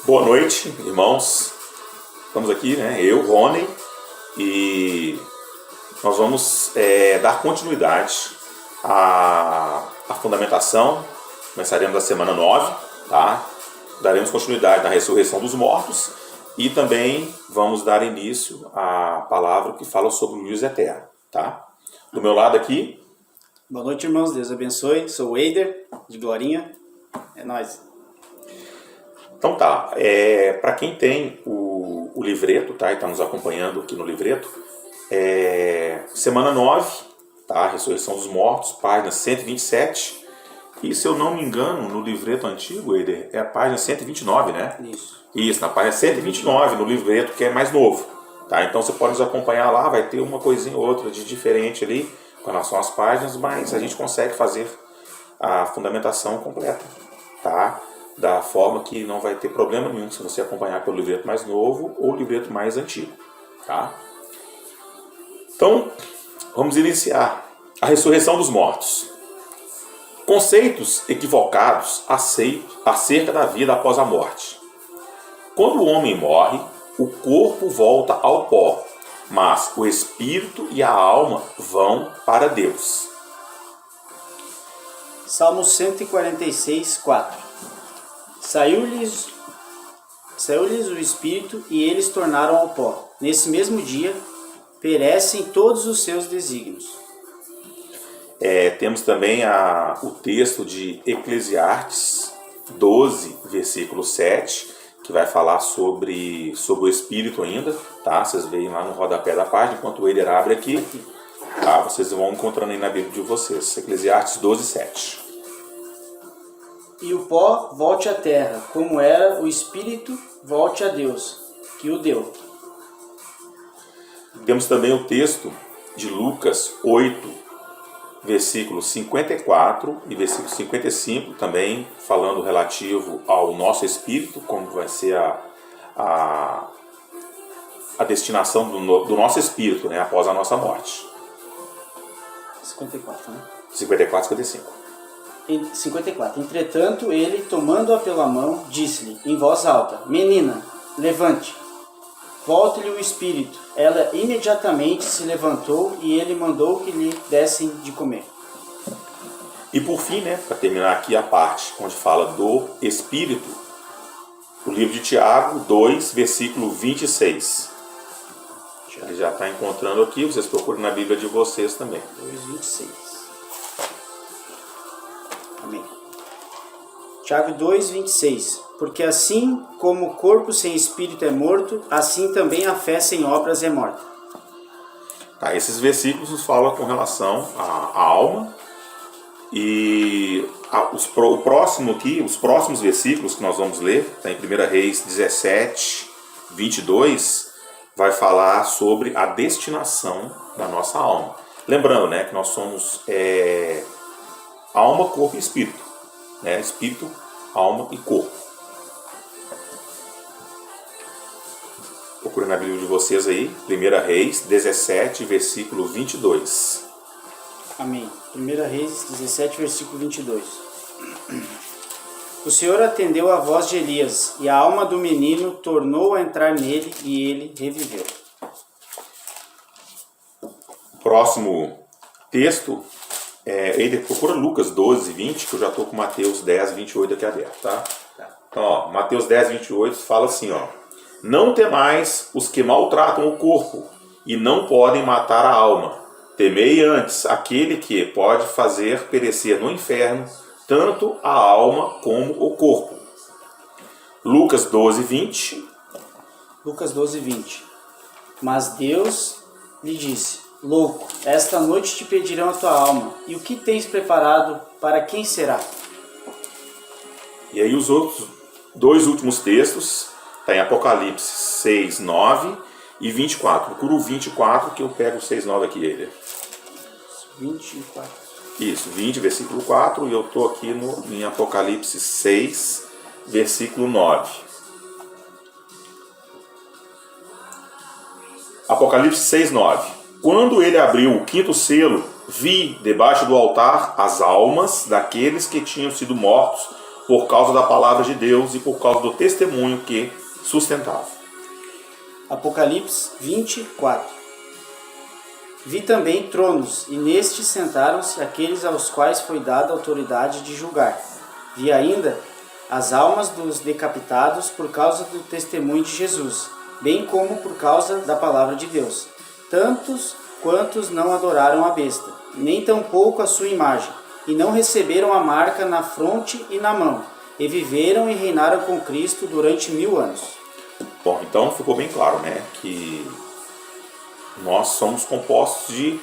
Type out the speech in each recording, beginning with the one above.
Boa noite, irmãos. Estamos aqui, eu, Rony, e nós vamos dar continuidade à fundamentação. Começaremos a semana 9, tá? Daremos continuidade na ressurreição dos mortos e também vamos dar início à palavra que fala sobre o juízo eterno, tá? Do meu lado aqui. Boa noite, irmãos. Deus abençoe. Sou o Eider, de Glorinha. É nóis. Então tá, para quem tem o livreto, tá, e está nos acompanhando aqui no livreto, semana 9, tá, Ressurreição dos Mortos, página 127, e se eu não me engano, no livreto antigo, Eider, é a página 129, né? Isso, na página 129, no livreto que é mais novo, tá? Então você pode nos acompanhar lá, vai ter uma coisinha ou outra de diferente ali, com relação às páginas, mas a gente consegue fazer a fundamentação completa, tá? Da forma que não vai ter problema nenhum se você acompanhar pelo livreto mais novo ou livreto mais antigo, tá? Então, vamos iniciar a ressurreição dos mortos. Conceitos equivocados acerca da vida após a morte. Quando o homem morre, o corpo volta ao pó, mas o espírito e a alma vão para Deus. Salmo 146, 4. Saiu-lhes o espírito e eles tornaram ao pó. Nesse mesmo dia, perecem todos os seus desígnios. Temos também o texto de Eclesiastes 12, versículo 7, que vai falar sobre o espírito ainda, tá? Vocês veem lá no rodapé da página, enquanto o Eider abre aqui, tá? Vocês vão encontrando aí na Bíblia de vocês. Eclesiastes 12, 7. E o pó volte à terra, como era, o espírito volte a Deus, que o deu. Temos também o texto de Lucas 8, versículo 54 e versículo 55, também falando relativo ao nosso espírito, como vai ser a destinação do nosso espírito, né, após a nossa morte. 54, né? 54 e 55. 54. Entretanto, ele, tomando-a pela mão, disse-lhe, em voz alta, Menina, levante. Volte-lhe o espírito. Ela imediatamente se levantou e ele mandou que lhe dessem de comer. E por fim, para terminar aqui a parte onde fala do espírito, o livro de Tiago 2, versículo 26. Ele já está encontrando aqui, vocês procuram na Bíblia de vocês também. 2, 26. Amém. Tiago 2, 26. Porque assim como o corpo sem espírito é morto, assim também a fé sem obras é morta. Tá, esses versículos nos falam com relação à alma. E os próximos versículos que nós vamos ler, tá em 1 Reis 17, 22, vai falar sobre a destinação da nossa alma. Lembrando, que nós somos alma, corpo e espírito. Espírito, alma e corpo. Procure na Bíblia de vocês aí, 1 Reis 17, versículo 22. Amém. 1 Reis 17, versículo 22. O Senhor atendeu a voz de Elias, e a alma do menino tornou a entrar nele, e ele reviveu. Próximo texto, ele procura Lucas 12, 20, que eu já estou com Mateus 10, 28 aqui aberto, tá? Então, Mateus 10, 28 fala assim, Não temais os que maltratam o corpo, e não podem matar a alma. Temei antes aquele que pode fazer perecer no inferno tanto a alma como o corpo. Lucas 12, 20. Lucas 12, 20. Mas Deus lhe disse, louco, esta noite te pedirão a tua alma, e o que tens preparado, para quem será? E aí os outros dois últimos textos, está em Apocalipse 6, 9 e 24. Procura o 24 que eu pego o 6, 9 aqui. 24. Isso, 20, versículo 4, e eu estou aqui em Apocalipse 6, versículo 9. Apocalipse 6, 9. Quando ele abriu o quinto selo, vi debaixo do altar as almas daqueles que tinham sido mortos por causa da palavra de Deus e por causa do testemunho que sustentava. Apocalipse 24. Vi também tronos, e nestes sentaram-se aqueles aos quais foi dada a autoridade de julgar. Vi ainda as almas dos decapitados por causa do testemunho de Jesus, bem como por causa da palavra de Deus, tantos quantos não adoraram a besta, nem tampouco a sua imagem, e não receberam a marca na fronte e na mão, e viveram e reinaram com Cristo durante 1000 anos. Bom, então ficou bem claro, né, que nós somos compostos de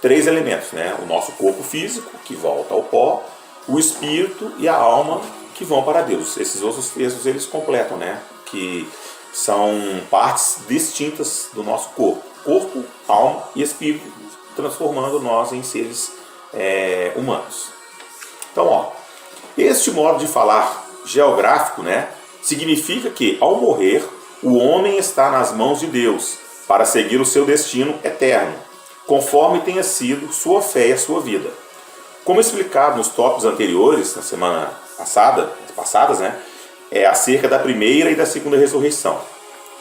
3 elementos, né? O nosso corpo físico, que volta ao pó, o espírito e a alma, que vão para Deus. Esses outros textos eles completam, né? Que são partes distintas do nosso corpo. Corpo, alma e espírito, transformando nós em seres humanos. Então, ó, este modo de falar geográfico, né, significa que, ao morrer, o homem está nas mãos de Deus para seguir o seu destino eterno, conforme tenha sido sua fé e a sua vida. Como explicado nos tópicos anteriores, na semana passadas, né, acerca da primeira e da segunda ressurreição.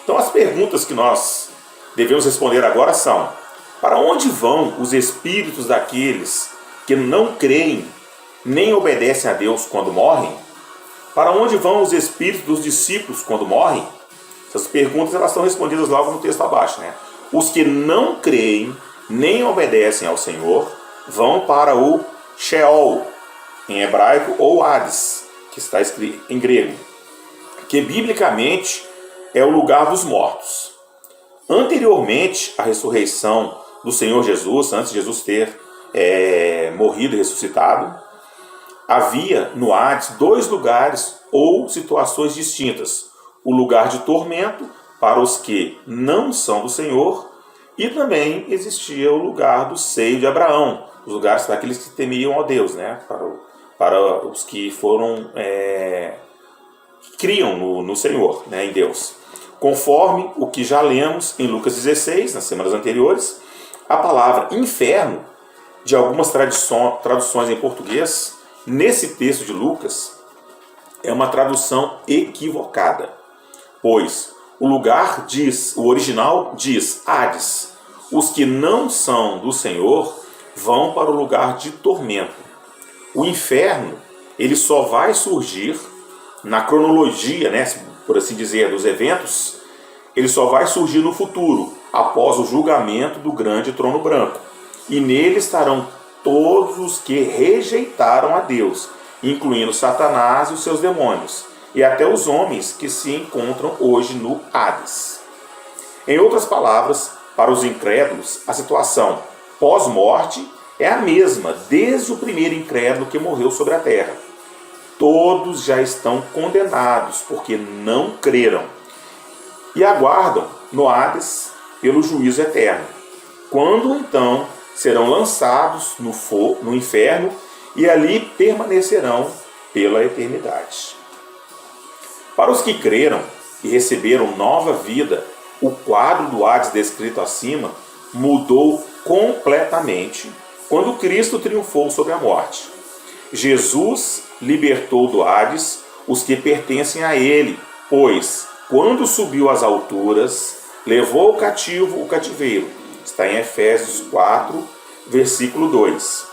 Então, as perguntas que nós devemos responder agora são: para onde vão os espíritos daqueles que não creem nem obedecem a Deus quando morrem? Para onde vão os espíritos dos discípulos quando morrem? Essas perguntas elas são respondidas logo no texto abaixo, né? Os que não creem nem obedecem ao Senhor vão para o Sheol, em hebraico, ou Hades, que está escrito em grego, que biblicamente é o lugar dos mortos. Anteriormente à ressurreição do Senhor Jesus, antes de Jesus ter morrido e ressuscitado, havia no Hades 2 lugares ou situações distintas. O lugar de tormento para os que não são do Senhor, e também existia o lugar do seio de Abraão, os lugares para aqueles que temiam a Deus, né? Para os que foram que criam no Senhor, né? Em Deus. Conforme o que já lemos em Lucas 16, nas semanas anteriores, a palavra inferno, de algumas traduções em português, nesse texto de Lucas, é uma tradução equivocada. Pois o original diz Hades. Os que não são do Senhor vão para o lugar de tormento. O inferno, ele só vai surgir na cronologia, né, por assim dizer, dos eventos, ele só vai surgir no futuro, após o julgamento do grande trono branco. E nele estarão todos os que rejeitaram a Deus, incluindo Satanás e os seus demônios, e até os homens que se encontram hoje no Hades. Em outras palavras, para os incrédulos, a situação pós-morte é a mesma desde o primeiro incrédulo que morreu sobre a terra. Todos já estão condenados porque não creram e aguardam no Hades pelo juízo eterno, quando então serão lançados no inferno e ali permanecerão pela eternidade. Para os que creram e receberam nova vida, o quadro do Hades descrito acima mudou completamente quando Cristo triunfou sobre a morte. Jesus libertou do Hades os que pertencem a ele, pois, quando subiu às alturas, levou o cativeiro. Está em Efésios 4, versículo 2.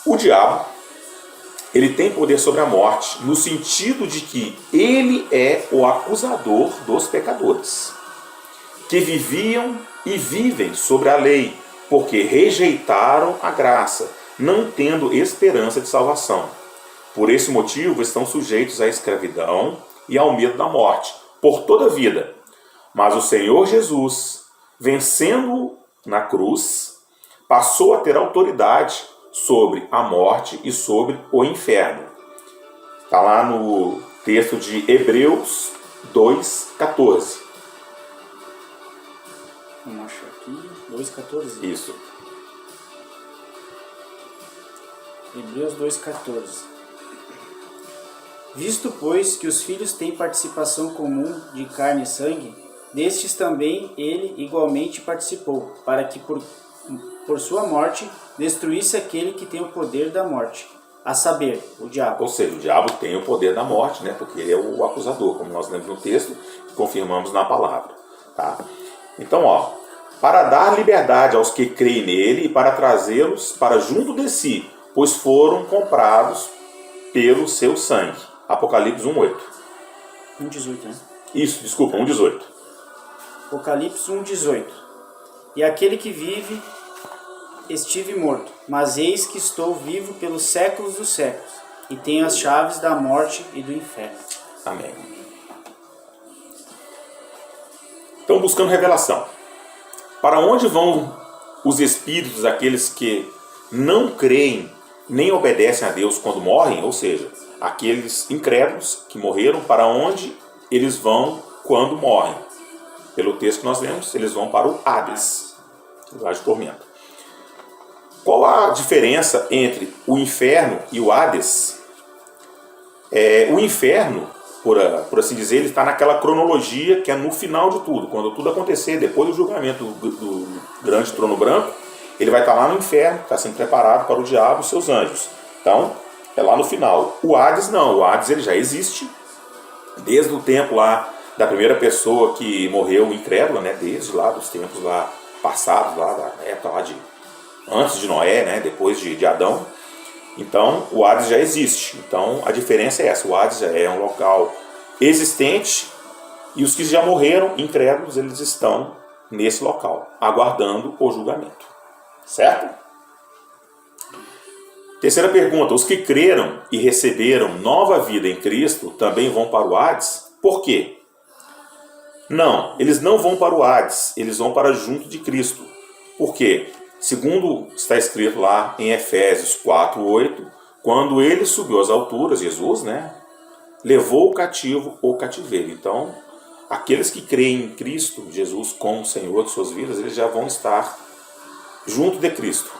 O diabo, ele tem poder sobre a morte, no sentido de que ele é o acusador dos pecadores, que viviam e vivem sobre a lei, porque rejeitaram a graça, não tendo esperança de salvação. Por esse motivo estão sujeitos à escravidão e ao medo da morte, por toda a vida. Mas o Senhor Jesus, vencendo-o na cruz, passou a ter autoridade sobre a morte e sobre o inferno. Está lá no texto de Hebreus 2,14. Vamos achar aqui, 2,14. Isso. Hebreus 2,14. Visto, pois, que os filhos têm participação comum de carne e sangue, destes também ele igualmente participou, para que por sua morte destruísse aquele que tem o poder da morte, a saber, o diabo. Ou seja, o diabo tem o poder da morte, né? Porque ele é o acusador, como nós lemos no texto e confirmamos na palavra. Tá? Então, ó, para dar liberdade aos que creem nele e para trazê-los para junto de si, pois foram comprados pelo seu sangue. Apocalipse 1:8. 1,18, né? Isso, desculpa, 1:18. Apocalipse 1,18. E aquele que vive, estive morto, mas eis que estou vivo pelos séculos dos séculos, e tenho as chaves da morte e do inferno. Amém. Então, buscando revelação. Para onde vão os espíritos daqueles que não creem nem obedecem a Deus quando morrem? Ou seja, aqueles incrédulos que morreram, para onde eles vão quando morrem? Pelo texto que nós lemos, eles vão para o Hades, lugar de tormento. Qual a diferença entre o inferno e o Hades? O inferno, por assim dizer, ele está naquela cronologia que é no final de tudo. Quando tudo acontecer, depois do julgamento do grande trono branco, ele vai estar lá no inferno, está sendo preparado para o diabo e seus anjos. Então, é lá no final. O Hades não, o Hades ele já existe desde o tempo lá da primeira pessoa que morreu incrédula, né? Desde lá dos tempos lá passados, lá da época lá antes de Noé, né? Depois de Adão. Então, o Hades já existe. Então, a diferença é essa. O Hades já é um local existente e os que já morreram incrédulos, eles estão nesse local, aguardando o julgamento. Certo? Terceira pergunta. Os que creram e receberam nova vida em Cristo também vão para o Hades? Por quê? Não, eles não vão para o Hades, eles vão para junto de Cristo. Por quê? Segundo está escrito lá em Efésios 4:8, quando ele subiu às alturas, Jesus, né, levou o cativo o cativeiro. Então, aqueles que creem em Cristo, Jesus como Senhor de suas vidas, eles já vão estar junto de Cristo,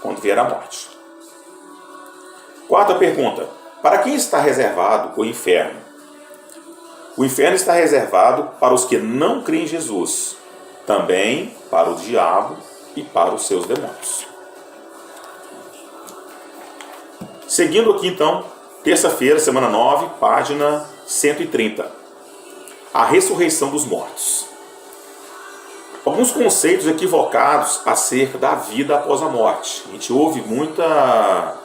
quando vier a morte. Quarta pergunta. Para quem está reservado o inferno? O inferno está reservado para os que não creem em Jesus, também para o diabo e para os seus demônios. Seguindo aqui então, terça-feira, semana 9, página 130. A ressurreição dos mortos. Alguns conceitos equivocados acerca da vida após a morte. A gente ouve muita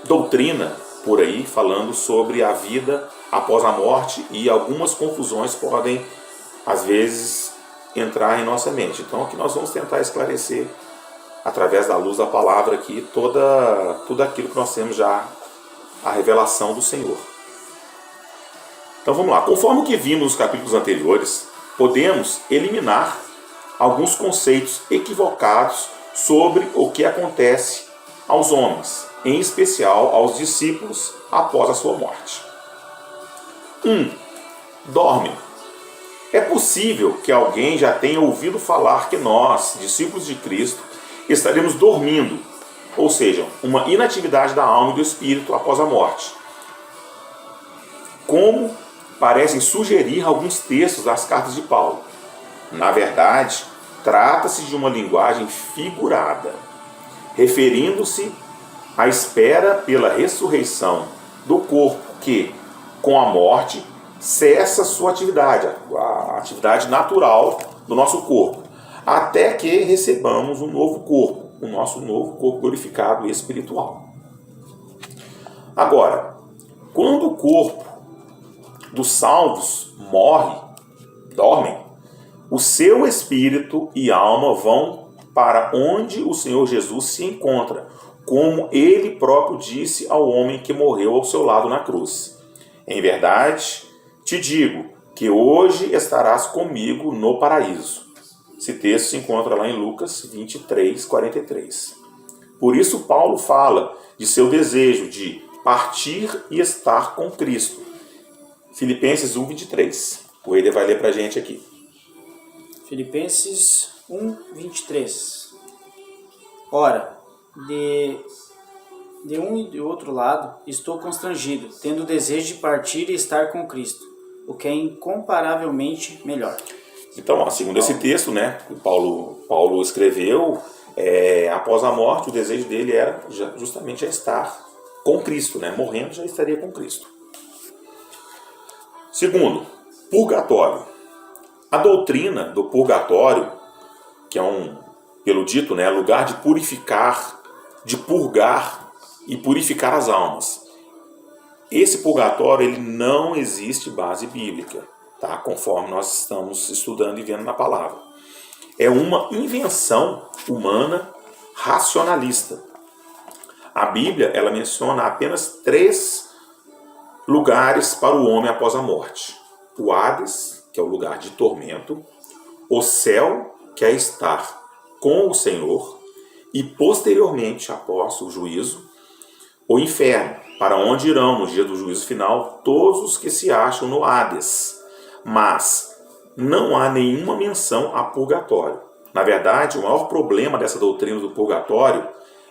doutrina por aí falando sobre a vida após a morte e algumas confusões podem, às vezes, entrar em nossa mente. Então, aqui nós vamos tentar esclarecer, através da luz da palavra aqui, tudo aquilo que nós temos já, a revelação do Senhor. Então, vamos lá. Conforme o que vimos nos capítulos anteriores, podemos eliminar alguns conceitos equivocados sobre o que acontece aos homens, em especial aos discípulos após a sua morte. 1. Dormem. É possível que alguém já tenha ouvido falar que nós, discípulos de Cristo, estaremos dormindo, ou seja, uma inatividade da alma e do espírito após a morte. Como parecem sugerir alguns textos das cartas de Paulo. Na verdade, trata-se de uma linguagem figurada, referindo-se à espera pela ressurreição do corpo que, com a morte, cessa sua atividade, a atividade natural do nosso corpo, até que recebamos um novo corpo, o nosso novo corpo glorificado e espiritual. Agora, quando o corpo dos salvos dormem, o seu espírito e alma vão para onde o Senhor Jesus se encontra, como ele próprio disse ao homem que morreu ao seu lado na cruz. Em verdade, te digo que hoje estarás comigo no paraíso. Esse texto se encontra lá em Lucas 23:43. Por isso Paulo fala de seu desejo de partir e estar com Cristo. Filipenses 1:23. O Eider vai ler para a gente aqui. Filipenses 1:23. Ora, de um e de outro lado, estou constrangido, tendo o desejo de partir e estar com Cristo, o que é incomparavelmente melhor. Então, segundo esse texto, né, que Paulo escreveu, Após a morte, o desejo dele era justamente já estar com Cristo, né? Morrendo já estaria com Cristo. Segundo, purgatório. A doutrina do purgatório, que é pelo dito, né, lugar de purificar, de purgar e purificar as almas. Esse purgatório ele não existe base bíblica, tá? Conforme nós estamos estudando e vendo na palavra. É uma invenção humana racionalista. A Bíblia ela menciona apenas 3 lugares para o homem após a morte. O Hades, que é o lugar de tormento, o céu, que é estar com o Senhor, e posteriormente, após o juízo, o inferno, para onde irão no dia do juízo final todos os que se acham no Hades. Mas não há nenhuma menção a purgatório. Na verdade, o maior problema dessa doutrina do purgatório,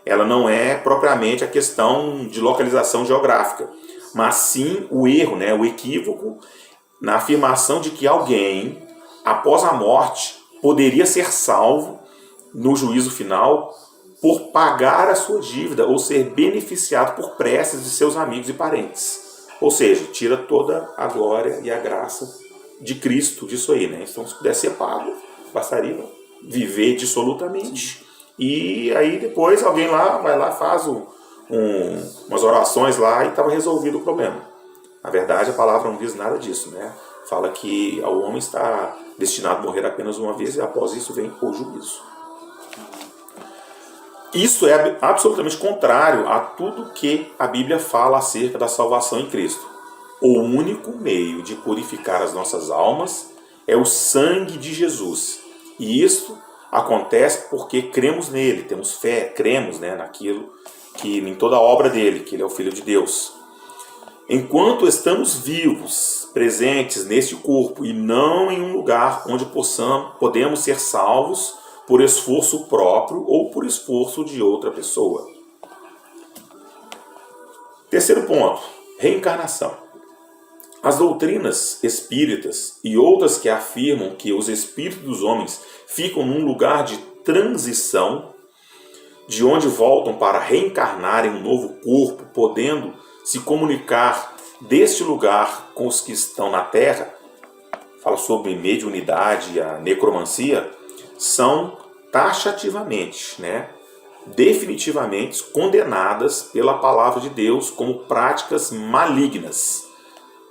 ela não é propriamente a questão de localização geográfica, mas sim o erro, né, o equívoco na afirmação de que alguém, após a morte, poderia ser salvo no juízo final por pagar a sua dívida ou ser beneficiado por preces de seus amigos e parentes. Ou seja, tira toda a glória e a graça de Cristo disso aí, né? Então, se pudesse ser pago, bastaria viver dissolutamente. E aí depois alguém vai lá, faz umas orações lá e estava resolvido o problema. Na verdade, a palavra não diz nada disso, né? Fala que o homem está destinado a morrer apenas uma vez e após isso vem o juízo. Isso é absolutamente contrário a tudo que a Bíblia fala acerca da salvação em Cristo. O único meio de purificar as nossas almas é o sangue de Jesus. E isso acontece porque cremos nele, temos fé, cremos, né, naquilo em toda a obra dele, que ele é o Filho de Deus. Enquanto estamos vivos, presentes neste corpo e não em um lugar onde podemos ser salvos por esforço próprio ou por esforço de outra pessoa. Terceiro ponto, reencarnação. As doutrinas espíritas e outras que afirmam que os espíritos dos homens ficam num lugar de transição, de onde voltam para reencarnar em um novo corpo, podendo se comunicar deste lugar com os que estão na Terra, fala sobre mediunidade e a necromancia, são taxativamente, né, definitivamente condenadas pela palavra de Deus como práticas malignas.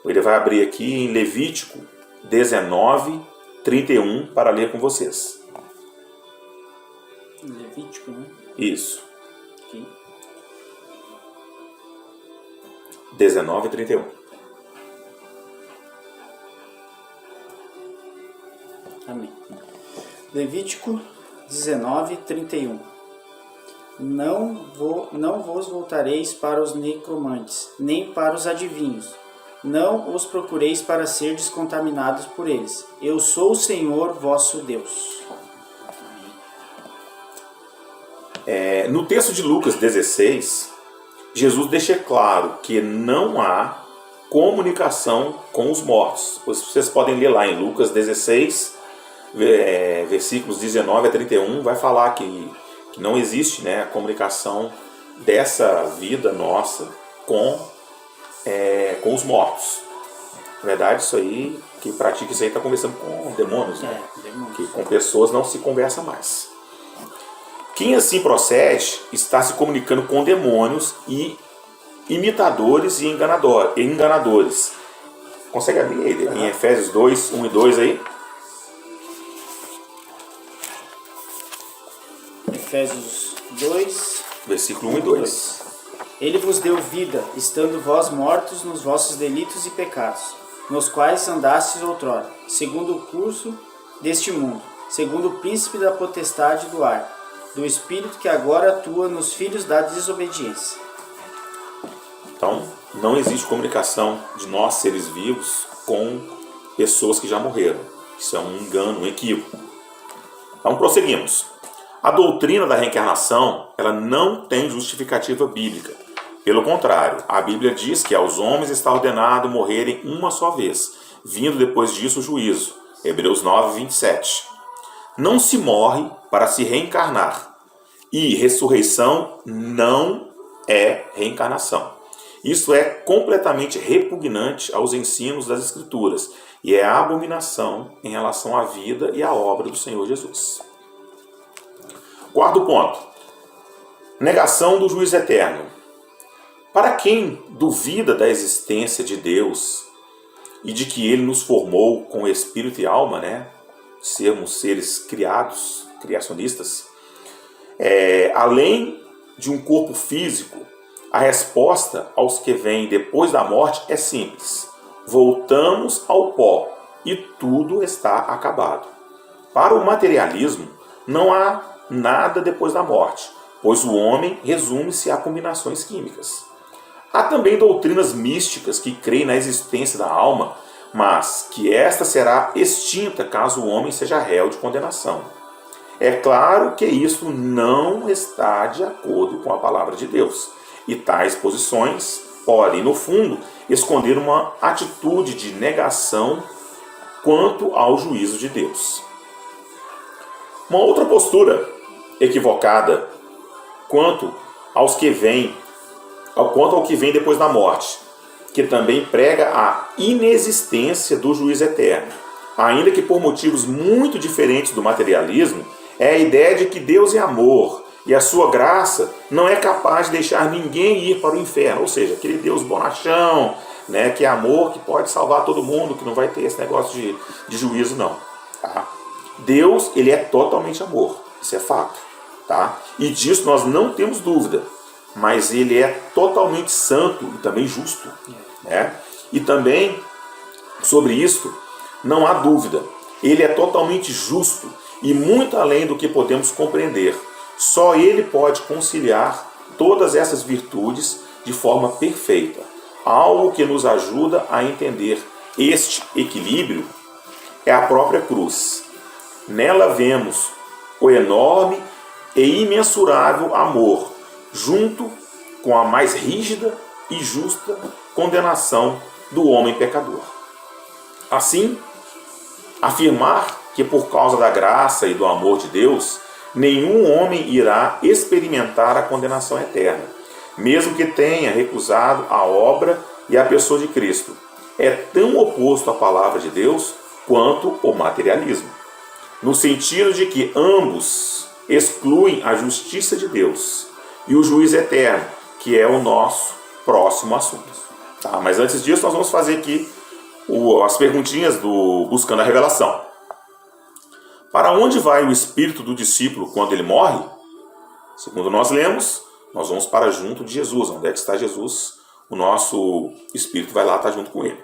Ele vai abrir aqui em Levítico 19, 31 para ler com vocês. Levítico, né? Isso. Aqui. 19, 31. Amém. Levítico 19, 31. Não vos voltareis para os necromantes, nem para os adivinhos. Não os procureis para ser descontaminados por eles. Eu sou o Senhor vosso Deus. No texto de Lucas 16, Jesus deixa claro que não há comunicação com os mortos. Vocês podem ler lá em Lucas 16, versículos 19 a 31, vai falar que não existe, né, a comunicação dessa vida nossa com os mortos. Na verdade, isso aí, quem pratica isso aí está conversando com demônios, né? Que com pessoas não se conversa mais. Quem assim procede está se comunicando com demônios e imitadores e enganadores. Consegue abrir ele em Efésios 2, 1 e 2 aí? Efésios 2, versículo 1 e 2. Ele vos deu vida, estando vós mortos nos vossos delitos e pecados, nos quais andastes outrora, segundo o curso deste mundo, segundo o príncipe da potestade do ar, do espírito que agora atua nos filhos da desobediência. Então, não existe comunicação de nós, seres vivos, com pessoas que já morreram. Isso é um engano, um equívoco. Então, prosseguimos. A doutrina da reencarnação, ela não tem justificativa bíblica. Pelo contrário, a Bíblia diz que aos homens está ordenado morrerem uma só vez, vindo depois disso o juízo. Hebreus 9, 27. Não se morre para se reencarnar. E ressurreição não é reencarnação. Isso é completamente repugnante aos ensinos das Escrituras e é abominação em relação à vida e à obra do Senhor Jesus. Quarto ponto. Negação do juízo eterno. Para quem duvida da existência de Deus e de que Ele nos formou com espírito e alma, sermos seres criados, criacionistas, além de um corpo físico, a resposta aos que vêm depois da morte é simples. Voltamos ao pó e tudo está acabado. Para o materialismo, não há nada depois da morte, pois o homem resume-se a combinações químicas. Há também doutrinas místicas que creem na existência da alma, mas que esta será extinta caso o homem seja réu de condenação. É claro que isso não está de acordo com a palavra de Deus, e tais posições podem, no fundo, esconder uma atitude de negação quanto ao juízo de Deus. Uma outra postura equivocada quanto ao que vem depois da morte, que também prega a inexistência do juízo eterno, ainda que por motivos muito diferentes do materialismo, é a ideia de que Deus é amor e a sua graça não é capaz de deixar ninguém ir para o inferno, ou seja, aquele Deus bonachão, que é amor, que pode salvar todo mundo, que não vai ter esse negócio de juízo não. Tá? Deus, ele é totalmente amor, isso é fato. Tá? E disso nós não temos dúvida, mas ele é totalmente santo e também justo. E também, sobre isso, não há dúvida, ele é totalmente justo e muito além do que podemos compreender. Só ele pode conciliar todas essas virtudes de forma perfeita. Algo que nos ajuda a entender este equilíbrio é a própria cruz. Nela vemos o enorme e imensurável amor, junto com a mais rígida e justa condenação do homem pecador. Assim, afirmar que por causa da graça e do amor de Deus, nenhum homem irá experimentar a condenação eterna, mesmo que tenha recusado a obra e a pessoa de Cristo, é tão oposto à palavra de Deus quanto o materialismo, no sentido de que ambos excluem a justiça de Deus e o juízo eterno, que é o nosso próximo assunto. Tá? Mas antes disso, nós vamos fazer aqui as perguntinhas do Buscando a Revelação. Para onde vai o espírito do discípulo quando ele morre? Segundo nós lemos, nós vamos para junto de Jesus. Onde é que está Jesus? O nosso espírito vai lá estar junto com ele.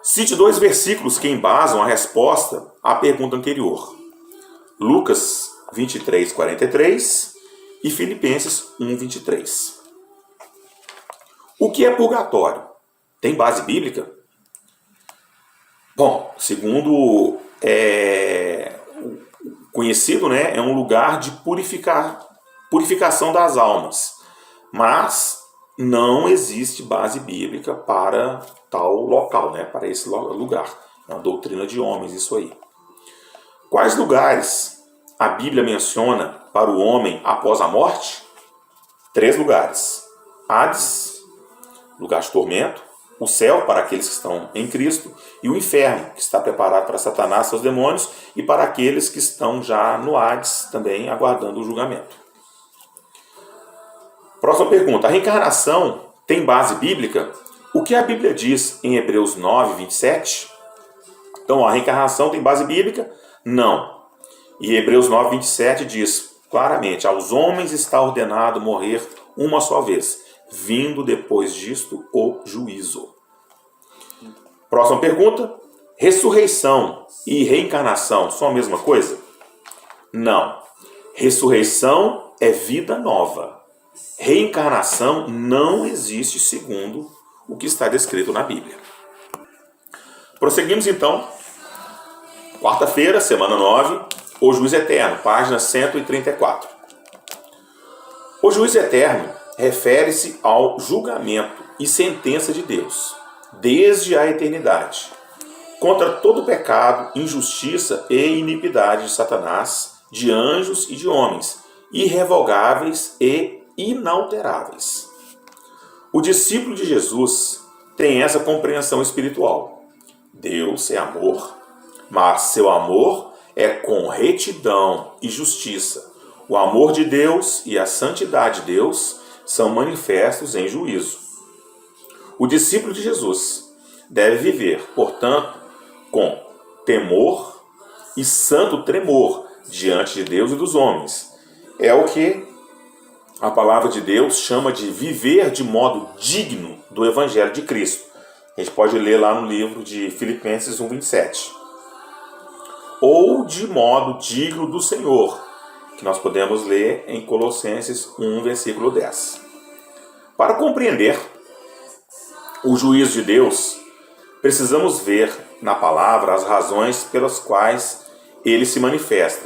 Cite 2 versículos que embasam a resposta à pergunta anterior. Lucas 23, 43 e Filipenses 1, 23. O que é purgatório? Tem base bíblica? Bom, segundo conhecido, é um lugar de purificação das almas. Mas não existe base bíblica para tal local, para esse lugar. É uma doutrina de homens isso aí. Quais lugares a Bíblia menciona para o homem após a morte? 3 lugares. Hades, lugar de tormento, o céu para aqueles que estão em Cristo e o inferno, que está preparado para Satanás e seus demônios e para aqueles que estão já no Hades também aguardando o julgamento. Próxima pergunta. A reencarnação tem base bíblica? O que a Bíblia diz em Hebreus 9, 27? Então, a reencarnação tem base bíblica? Não. E Hebreus 9, 27 diz claramente: aos homens está ordenado morrer uma só vez, vindo depois disto o juízo. Próxima pergunta. Ressurreição e reencarnação são a mesma coisa? Não. Ressurreição é vida nova. Reencarnação não existe segundo o que está descrito na Bíblia. Prosseguimos então. Quarta-feira, semana 9, o juízo eterno, página 134. O juízo eterno refere-se ao julgamento e sentença de Deus, desde a eternidade, contra todo pecado, injustiça e iniquidade de Satanás, de anjos e de homens, irrevogáveis e inalteráveis. O discípulo de Jesus tem essa compreensão espiritual. Deus é amor, mas seu amor é com retidão e justiça. O amor de Deus e a santidade de Deus são manifestos em juízo. O discípulo de Jesus deve viver, portanto, com temor e santo tremor diante de Deus e dos homens. É o que a palavra de Deus chama de viver de modo digno do Evangelho de Cristo. A gente pode ler lá no livro de Filipenses 1:27. Ou de modo digno do Senhor, que nós podemos ler em Colossenses 1, versículo 10. Para compreender o juízo de Deus, precisamos ver na palavra as razões pelas quais ele se manifesta.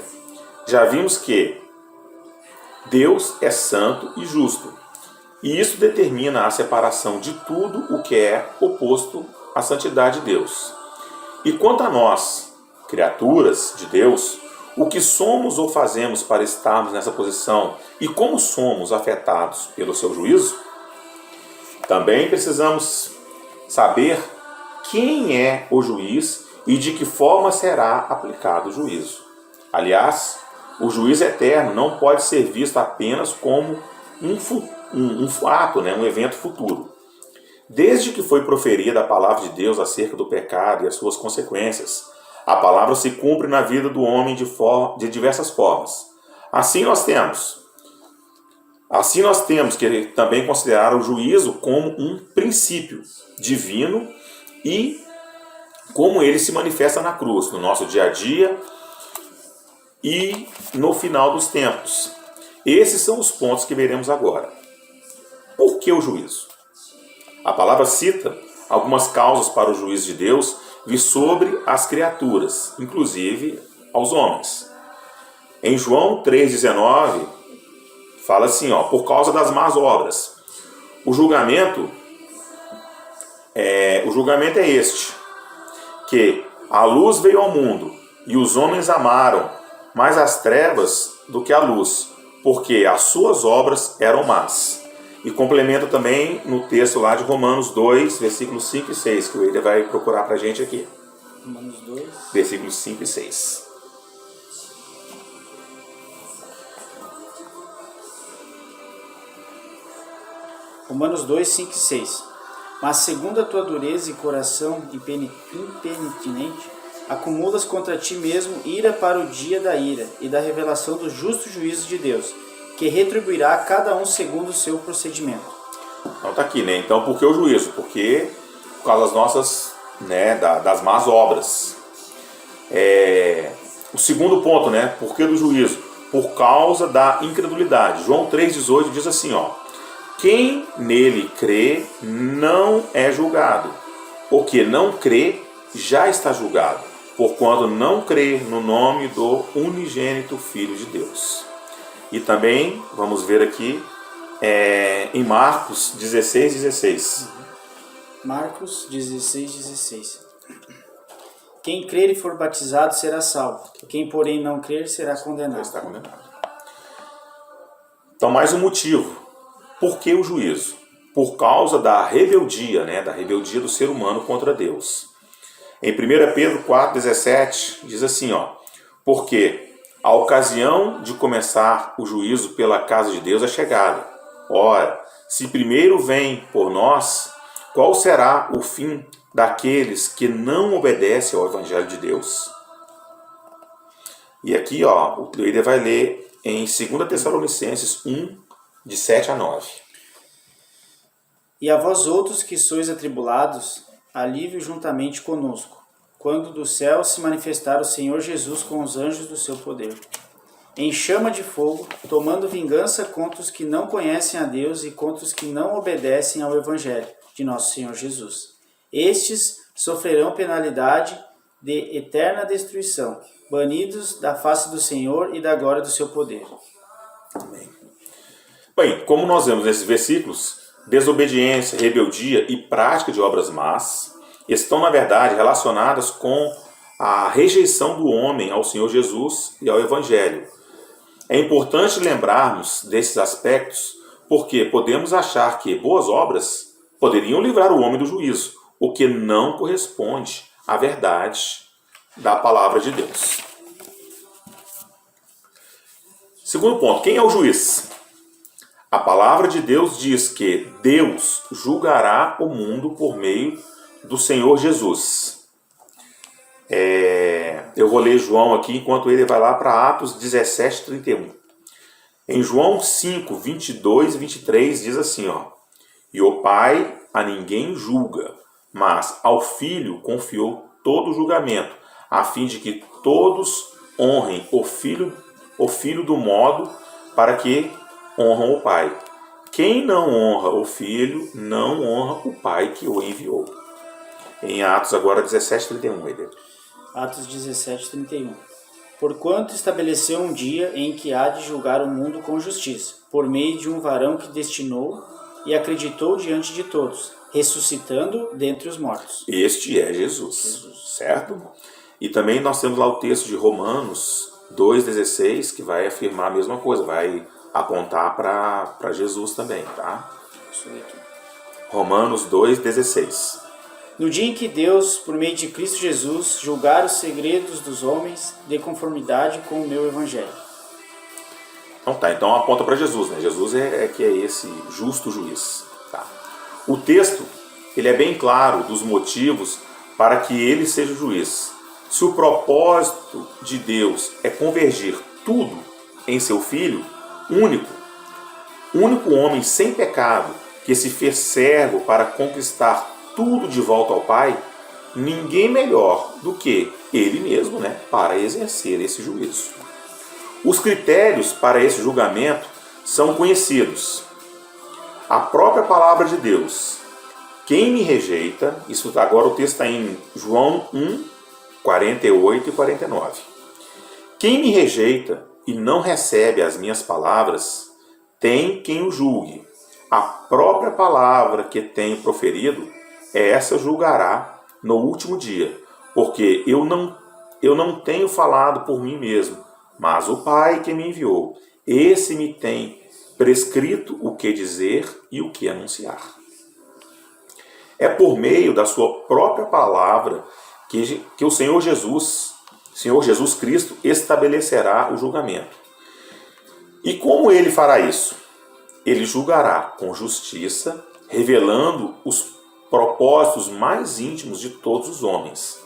Já vimos que Deus é santo e justo, e isso determina a separação de tudo o que é oposto à santidade de Deus. E quanto a nós, criaturas de Deus, o que somos ou fazemos para estarmos nessa posição e como somos afetados pelo seu juízo, também precisamos saber quem é o juiz e de que forma será aplicado o juízo. Aliás, o juízo eterno não pode ser visto apenas como um fato, um evento futuro. Desde que foi proferida a palavra de Deus acerca do pecado e as suas consequências, a palavra se cumpre na vida do homem de diversas formas. Assim nós temos que também considerar o juízo como um princípio divino e como ele se manifesta na cruz, no nosso dia a dia e no final dos tempos. Esses são os pontos que veremos agora. Por que o juízo? A palavra cita algumas causas para o juízo de Deus vir sobre as criaturas, inclusive aos homens. Em João 3,19, fala assim, por causa das más obras. O julgamento é este, que a luz veio ao mundo, e os homens amaram mais as trevas do que a luz, porque as suas obras eram más. E complementa também no texto lá de Romanos 2, versículos 5 e 6, que o Eider vai procurar para a gente aqui. Romanos 2. Versículos 5 e 6. Romanos 2, 5 e 6. Mas segundo a tua dureza e coração impenitente, acumulas contra ti mesmo ira para o dia da ira e da revelação do justo juízo de Deus, que retribuirá a cada um segundo o seu procedimento. Então está aqui, Então, por que o juízo? Porque por causa das nossas, das más obras. O segundo ponto, por que do juízo? Por causa da incredulidade. João 3,18 diz assim, quem nele crê não é julgado. O que não crê já está julgado, porquanto não crê no nome do unigênito Filho de Deus. E também, vamos ver aqui, em Marcos 16,16. Marcos 16,16. Quem crer e for batizado será salvo. Quem, porém, não crer será condenado. Está condenado. Então, mais um motivo. Por que o juízo? Por causa da rebeldia, da rebeldia do ser humano contra Deus. Em 1 Pedro 4,17, diz assim, porque a ocasião de começar o juízo pela casa de Deus é chegada. Ora, se primeiro vem por nós, qual será o fim daqueles que não obedecem ao Evangelho de Deus? E aqui, o líder vai ler em 2 Tessalonicenses 1, de 7 a 9. E a vós outros que sois atribulados, alívio juntamente conosco, quando do céu se manifestar o Senhor Jesus com os anjos do seu poder, em chama de fogo, tomando vingança contra os que não conhecem a Deus e contra os que não obedecem ao Evangelho de nosso Senhor Jesus. Estes sofrerão penalidade de eterna destruição, banidos da face do Senhor e da glória do seu poder. Amém. Bem, como nós vemos nesses versículos, desobediência, rebeldia e prática de obras más estão, na verdade, relacionadas com a rejeição do homem ao Senhor Jesus e ao Evangelho. É importante lembrarmos desses aspectos porque podemos achar que boas obras poderiam livrar o homem do juízo, o que não corresponde à verdade da palavra de Deus. Segundo ponto, quem é o juiz? A palavra de Deus diz que Deus julgará o mundo por meio do Senhor Jesus. Eu vou ler João aqui enquanto ele vai lá para Atos 17, 31. Em João 5, 22 e 23 diz assim, e o Pai a ninguém julga, mas ao Filho confiou todo o julgamento, a fim de que todos honrem o Filho do modo para que honram o Pai. Quem não honra o Filho, não honra o Pai que o enviou. Em Atos agora 17, 31, Eder. Atos 17, 31. Porquanto estabeleceu um dia em que há de julgar o mundo com justiça, por meio de um varão que destinou e acreditou diante de todos, ressuscitando dentre os mortos. Este é Jesus. Certo? E também nós temos lá o texto de Romanos 2,16, que vai afirmar a mesma coisa, vai apontar para Jesus também, tá? Romanos 2,16. No dia em que Deus, por meio de Cristo Jesus, julgar os segredos dos homens de conformidade com o meu evangelho. Então aponta para Jesus, né? Jesus que é esse justo juiz. Tá? O texto, ele é bem claro dos motivos para que ele seja o juiz. Se o propósito de Deus é convergir tudo em seu Filho, único homem sem pecado, que se fez servo para conquistar tudo de volta ao Pai, ninguém melhor do que ele mesmo, né, para exercer esse juízo. Os critérios para esse julgamento são conhecidos. A própria palavra de Deus. Quem me rejeita, isso agora o texto está em João 1, 48 e 49. Quem me rejeita e não recebe as minhas palavras, tem quem o julgue. A própria palavra que tenho proferido, essa julgará no último dia, porque eu não tenho falado por mim mesmo, mas o Pai que me enviou, esse me tem prescrito o que dizer e o que anunciar. É por meio da sua própria palavra que o Senhor Jesus Cristo estabelecerá o julgamento. E como ele fará isso? Ele julgará com justiça, revelando os propósitos mais íntimos de todos os homens.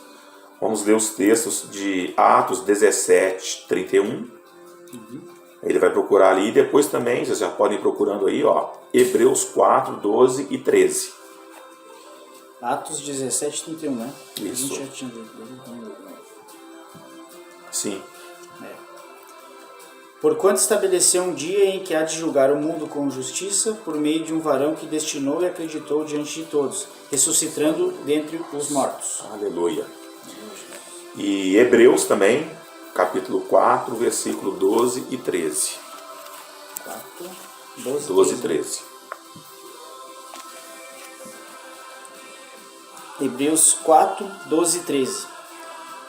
Vamos ler os textos de Atos 17, 31. Ele vai procurar ali, e depois também, vocês já podem ir procurando aí, Hebreus 4, 12 e 13. Atos 17, 31, né? Isso. A gente já tinha lido. Sim. Porquanto estabeleceu um dia em que há de julgar o mundo com justiça, por meio de um varão que destinou e acreditou diante de todos, ressuscitando dentre os mortos. Aleluia. E Hebreus também, capítulo 4, versículo 12 e 13. 4, 12 e 13. Hebreus 4, 12 e 13.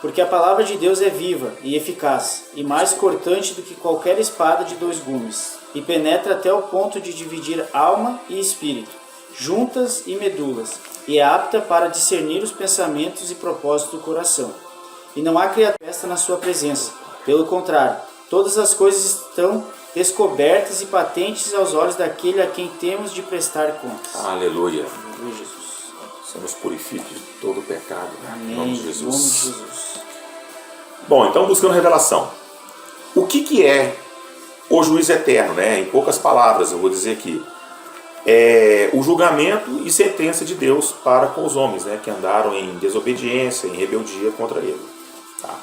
Porque a palavra de Deus é viva e eficaz, e mais cortante do que qualquer espada de 2 gumes, e penetra até o ponto de dividir alma e espírito, juntas e medulas, e é apta para discernir os pensamentos e propósitos do coração. E não há criatura na sua presença. Pelo contrário, todas as coisas estão descobertas e patentes aos olhos daquele a quem temos de prestar contas. Aleluia. Aleluia, Jesus. Senhor nos purifique de todo o pecado. Amém. Em nome de Jesus. Em nome de Jesus. Bom, então buscando revelação. O que é o juízo eterno, né? Em poucas palavras, eu vou dizer aqui. É o julgamento e sentença de Deus para com os homens, né? Que andaram em desobediência, em rebeldia contra ele. Tá?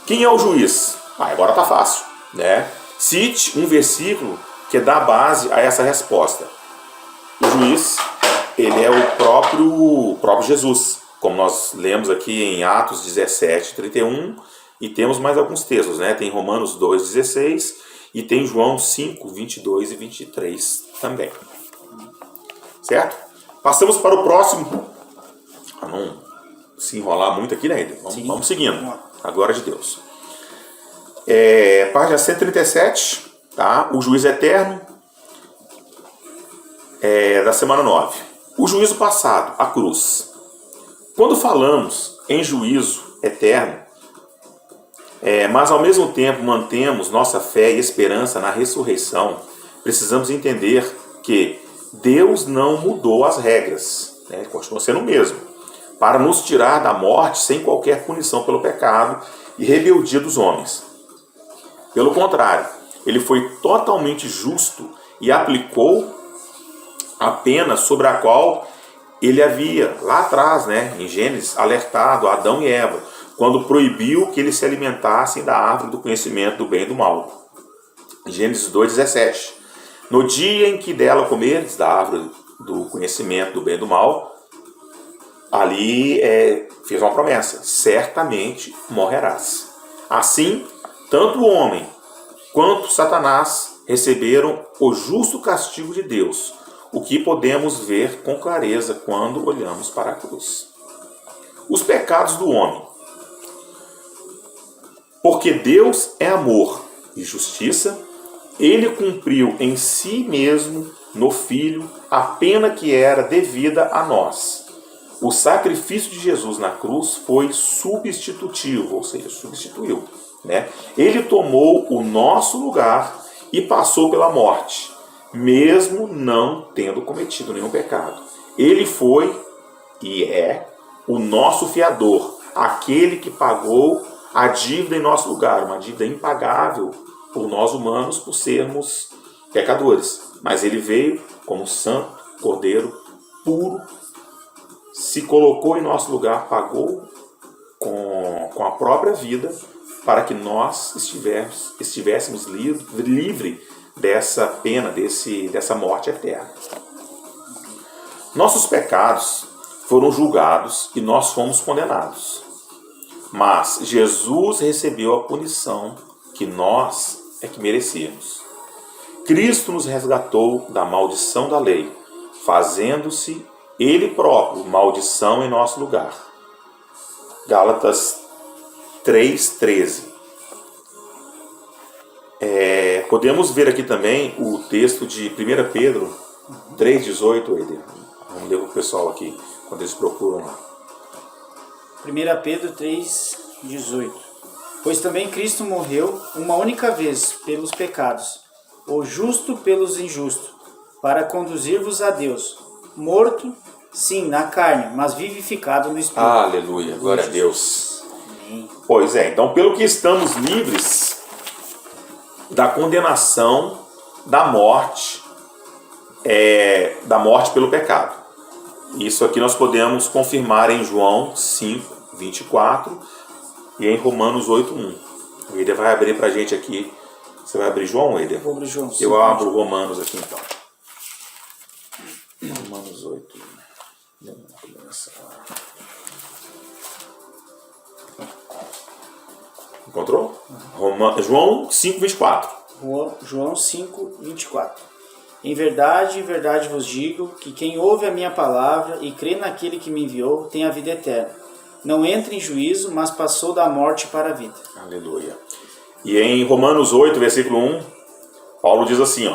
Quem é o juiz? Agora tá fácil, né? Cite um versículo que dá base a essa resposta. O juiz, ele é o próprio Jesus, como nós lemos aqui em Atos 17, 31, e temos mais alguns textos, né? Tem Romanos 2, 16 e tem João 5, 22 e 23 também. Certo? Passamos para o próximo. Para não se enrolar muito aqui, né? Vamos seguindo. A glória de Deus. Página 137, tá? O juízo eterno, da semana 9. O juízo passado, a cruz. Quando falamos em juízo eterno, mas ao mesmo tempo mantemos nossa fé e esperança na ressurreição, precisamos entender que Deus não mudou as regras, né? Continua sendo o mesmo, para nos tirar da morte sem qualquer punição pelo pecado e rebeldia dos homens. Pelo contrário, ele foi totalmente justo e aplicou a pena sobre a qual ele havia, lá atrás, né, em Gênesis, alertado Adão e Eva, quando proibiu que eles se alimentassem da árvore do conhecimento do bem e do mal. Gênesis 2,17. No dia em que dela comeres, da árvore do conhecimento do bem e do mal, ali fez uma promessa: certamente morrerás. Assim, tanto o homem quanto Satanás receberam o justo castigo de Deus, o que podemos ver com clareza quando olhamos para a cruz. Os pecados do homem. Porque Deus é amor e justiça, ele cumpriu em si mesmo, no Filho, a pena que era devida a nós. O sacrifício de Jesus na cruz foi substitutivo, ou seja, substituiu, né? Ele tomou o nosso lugar e passou pela morte, mesmo não tendo cometido nenhum pecado. Ele foi e é o nosso fiador, aquele que pagou a dívida em nosso lugar, uma dívida impagável por nós humanos por sermos pecadores. Mas ele veio como santo, cordeiro, puro, se colocou em nosso lugar, pagou com a própria vida para que nós estivéssemos livres dessa pena, dessa morte eterna. Nossos pecados foram julgados e nós fomos condenados. Mas Jesus recebeu a punição que nós que merecíamos. Cristo nos resgatou da maldição da lei, fazendo-se Ele próprio maldição em nosso lugar. Gálatas 3,13. Podemos ver aqui também o texto de 1 Pedro 3,18. Vamos ler para o pessoal aqui, quando eles procuram lá. 1 Pedro 3,18. Pois também Cristo morreu uma única vez pelos pecados, o justo pelos injustos, para conduzir-vos a Deus, morto, sim, na carne, mas vivificado no Espírito. Aleluia, glória a Deus. Amém. Pois é, então pelo que estamos livres da condenação da morte pelo pecado. Isso aqui nós podemos confirmar em João 5:24 e em Romanos 8:1. O Eder vai abrir para a gente aqui. Você vai abrir João, Eder? Vou abrir João. Eu abro Romanos aqui então. Romanos 8. Encontrou? João 5:24. João 5:24. Em verdade vos digo que quem ouve a minha palavra e crê naquele que me enviou tem a vida eterna. Não entra em juízo, mas passou da morte para a vida. Aleluia. E em Romanos 8, versículo 1, Paulo diz assim,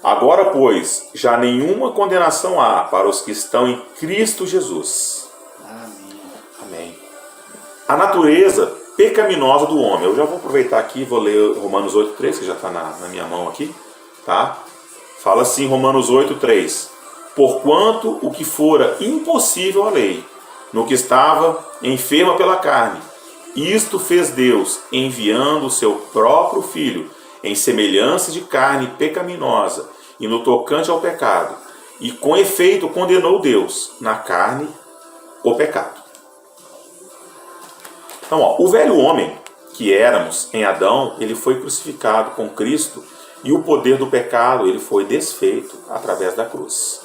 agora, pois, já nenhuma condenação há para os que estão em Cristo Jesus. Amém. Amém. A natureza pecaminosa do homem. Eu já vou aproveitar aqui e vou ler Romanos 8:3, que já está na minha mão aqui, tá? Fala assim, Romanos 8:3. Porquanto o que fora impossível à lei, no que estava enferma pela carne, isto fez Deus, enviando o seu próprio Filho, em semelhança de carne pecaminosa, e no tocante ao pecado, e com efeito condenou Deus, na carne, o pecado. Então, o velho homem que éramos em Adão, ele foi crucificado com Cristo, e o poder do pecado ele foi desfeito através da cruz.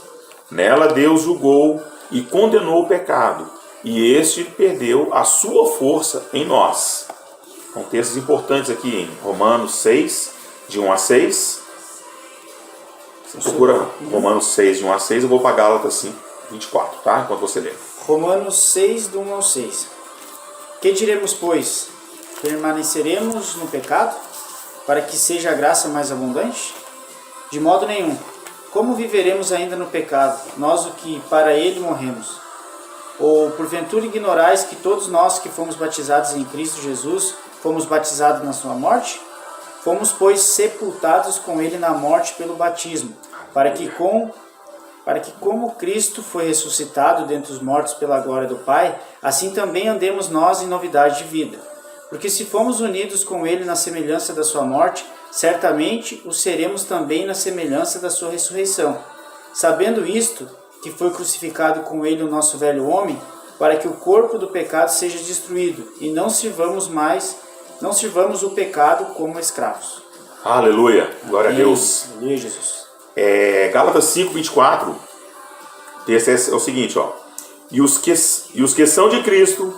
Nela Deus julgou e condenou o pecado, e este perdeu a sua força em nós. São textos importantes aqui em Romanos 6, de 1 a 6. Você procura Romanos 6, de 1 a 6, eu vou para Gálatas 5, 24, tá? Enquanto você lê. Romanos 6, do 1 ao 6. Que diremos, pois? permaneceremos no pecado para que seja a graça mais abundante? De modo nenhum. Como viveremos ainda no pecado, nós o que para ele morremos? Ou porventura ignorais que todos nós que fomos batizados em Cristo Jesus, fomos batizados na sua morte? Fomos, pois, sepultados com ele na morte pelo batismo, para que como Cristo foi ressuscitado dentre os mortos pela glória do Pai, assim também andemos nós em novidade de vida. Porque se fomos unidos com ele na semelhança da sua morte, certamente o seremos também na semelhança da sua ressurreição. Sabendo isto, que foi crucificado com ele o nosso velho homem, para que o corpo do pecado seja destruído, e não sirvamos o pecado como escravos. Aleluia, glória a Deus. Aleluia, Jesus. Gálatas 5:24, o texto é o seguinte, ó. E os que são de Cristo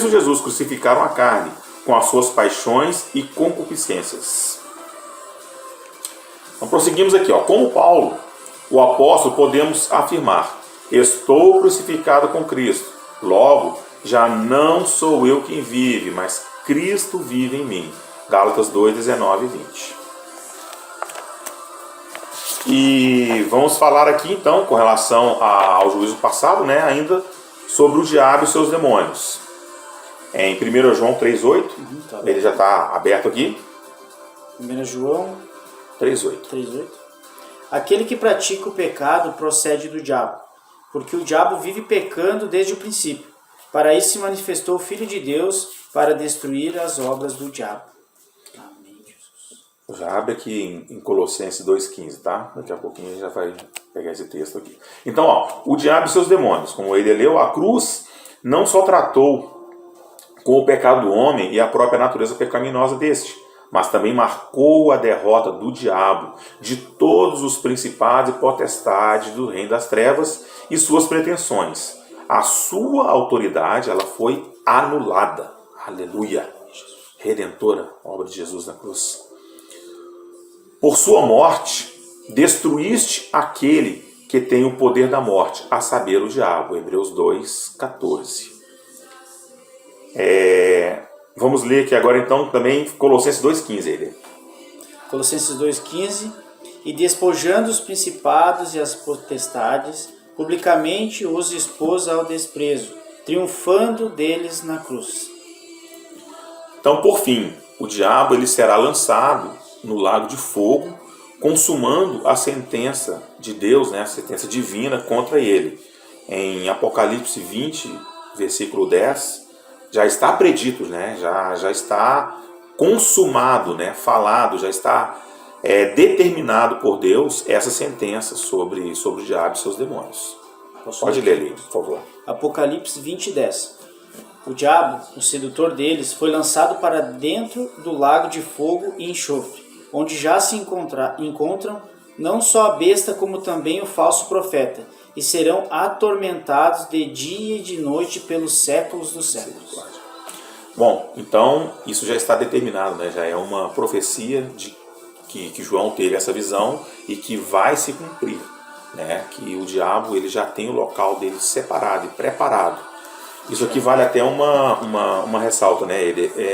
Jesus crucificaram a carne com as suas paixões e concupiscências. Então prosseguimos aqui, ó. Como Paulo, o apóstolo, podemos afirmar: estou crucificado com Cristo. Logo, já não sou eu quem vive, mas Cristo vive em mim. Gálatas 2:19 e 20. E vamos falar aqui então, com relação ao juízo passado, né, ainda sobre o diabo e seus demônios. Em 1 João 3:8, ele já está aberto aqui. 1 João 3:8. Aquele que pratica o pecado procede do diabo, porque o diabo vive pecando desde o princípio. Para isso se manifestou o Filho de Deus, para destruir as obras do diabo. Amém, Jesus. Já abre aqui em Colossenses 2:15, tá? Daqui a pouquinho a gente já vai pegar esse texto aqui. Então, ó, o diabo e seus demônios, como ele leu, a cruz não só tratou com o pecado do homem e a própria natureza pecaminosa deste, mas também marcou a derrota do diabo, de todos os principados e potestades do reino das trevas e suas pretensões. A sua autoridade, ela foi anulada. Aleluia! Redentora, obra de Jesus na cruz. Por sua morte, destruíste aquele que tem o poder da morte, a saber, o diabo. Hebreus 2:14. Vamos ler aqui agora então também Colossenses 2:15. Colossenses 2:15. E despojando os principados e as potestades, publicamente os expôs ao desprezo, triunfando deles na cruz. Então, por fim, o diabo ele será lançado no lago de fogo, consumando a sentença de Deus, né, a sentença divina contra ele. Em Apocalipse 20, versículo 10, já está predito, né, já está consumado, né, falado, já está determinado por Deus essa sentença sobre o diabo e seus demônios. Pode ler ali, por favor. Apocalipse 20:10. O diabo, o sedutor deles, foi lançado para dentro do lago de fogo e enxofre, onde já se encontram não só a besta como também o falso profeta, e serão atormentados de dia e de noite pelos séculos dos séculos. Bom, então isso já está determinado, né? Já é uma profecia que João teve essa visão e que vai se cumprir, né? Que o diabo ele já tem o local dele separado e preparado. Isso aqui vale até uma ressalta, né?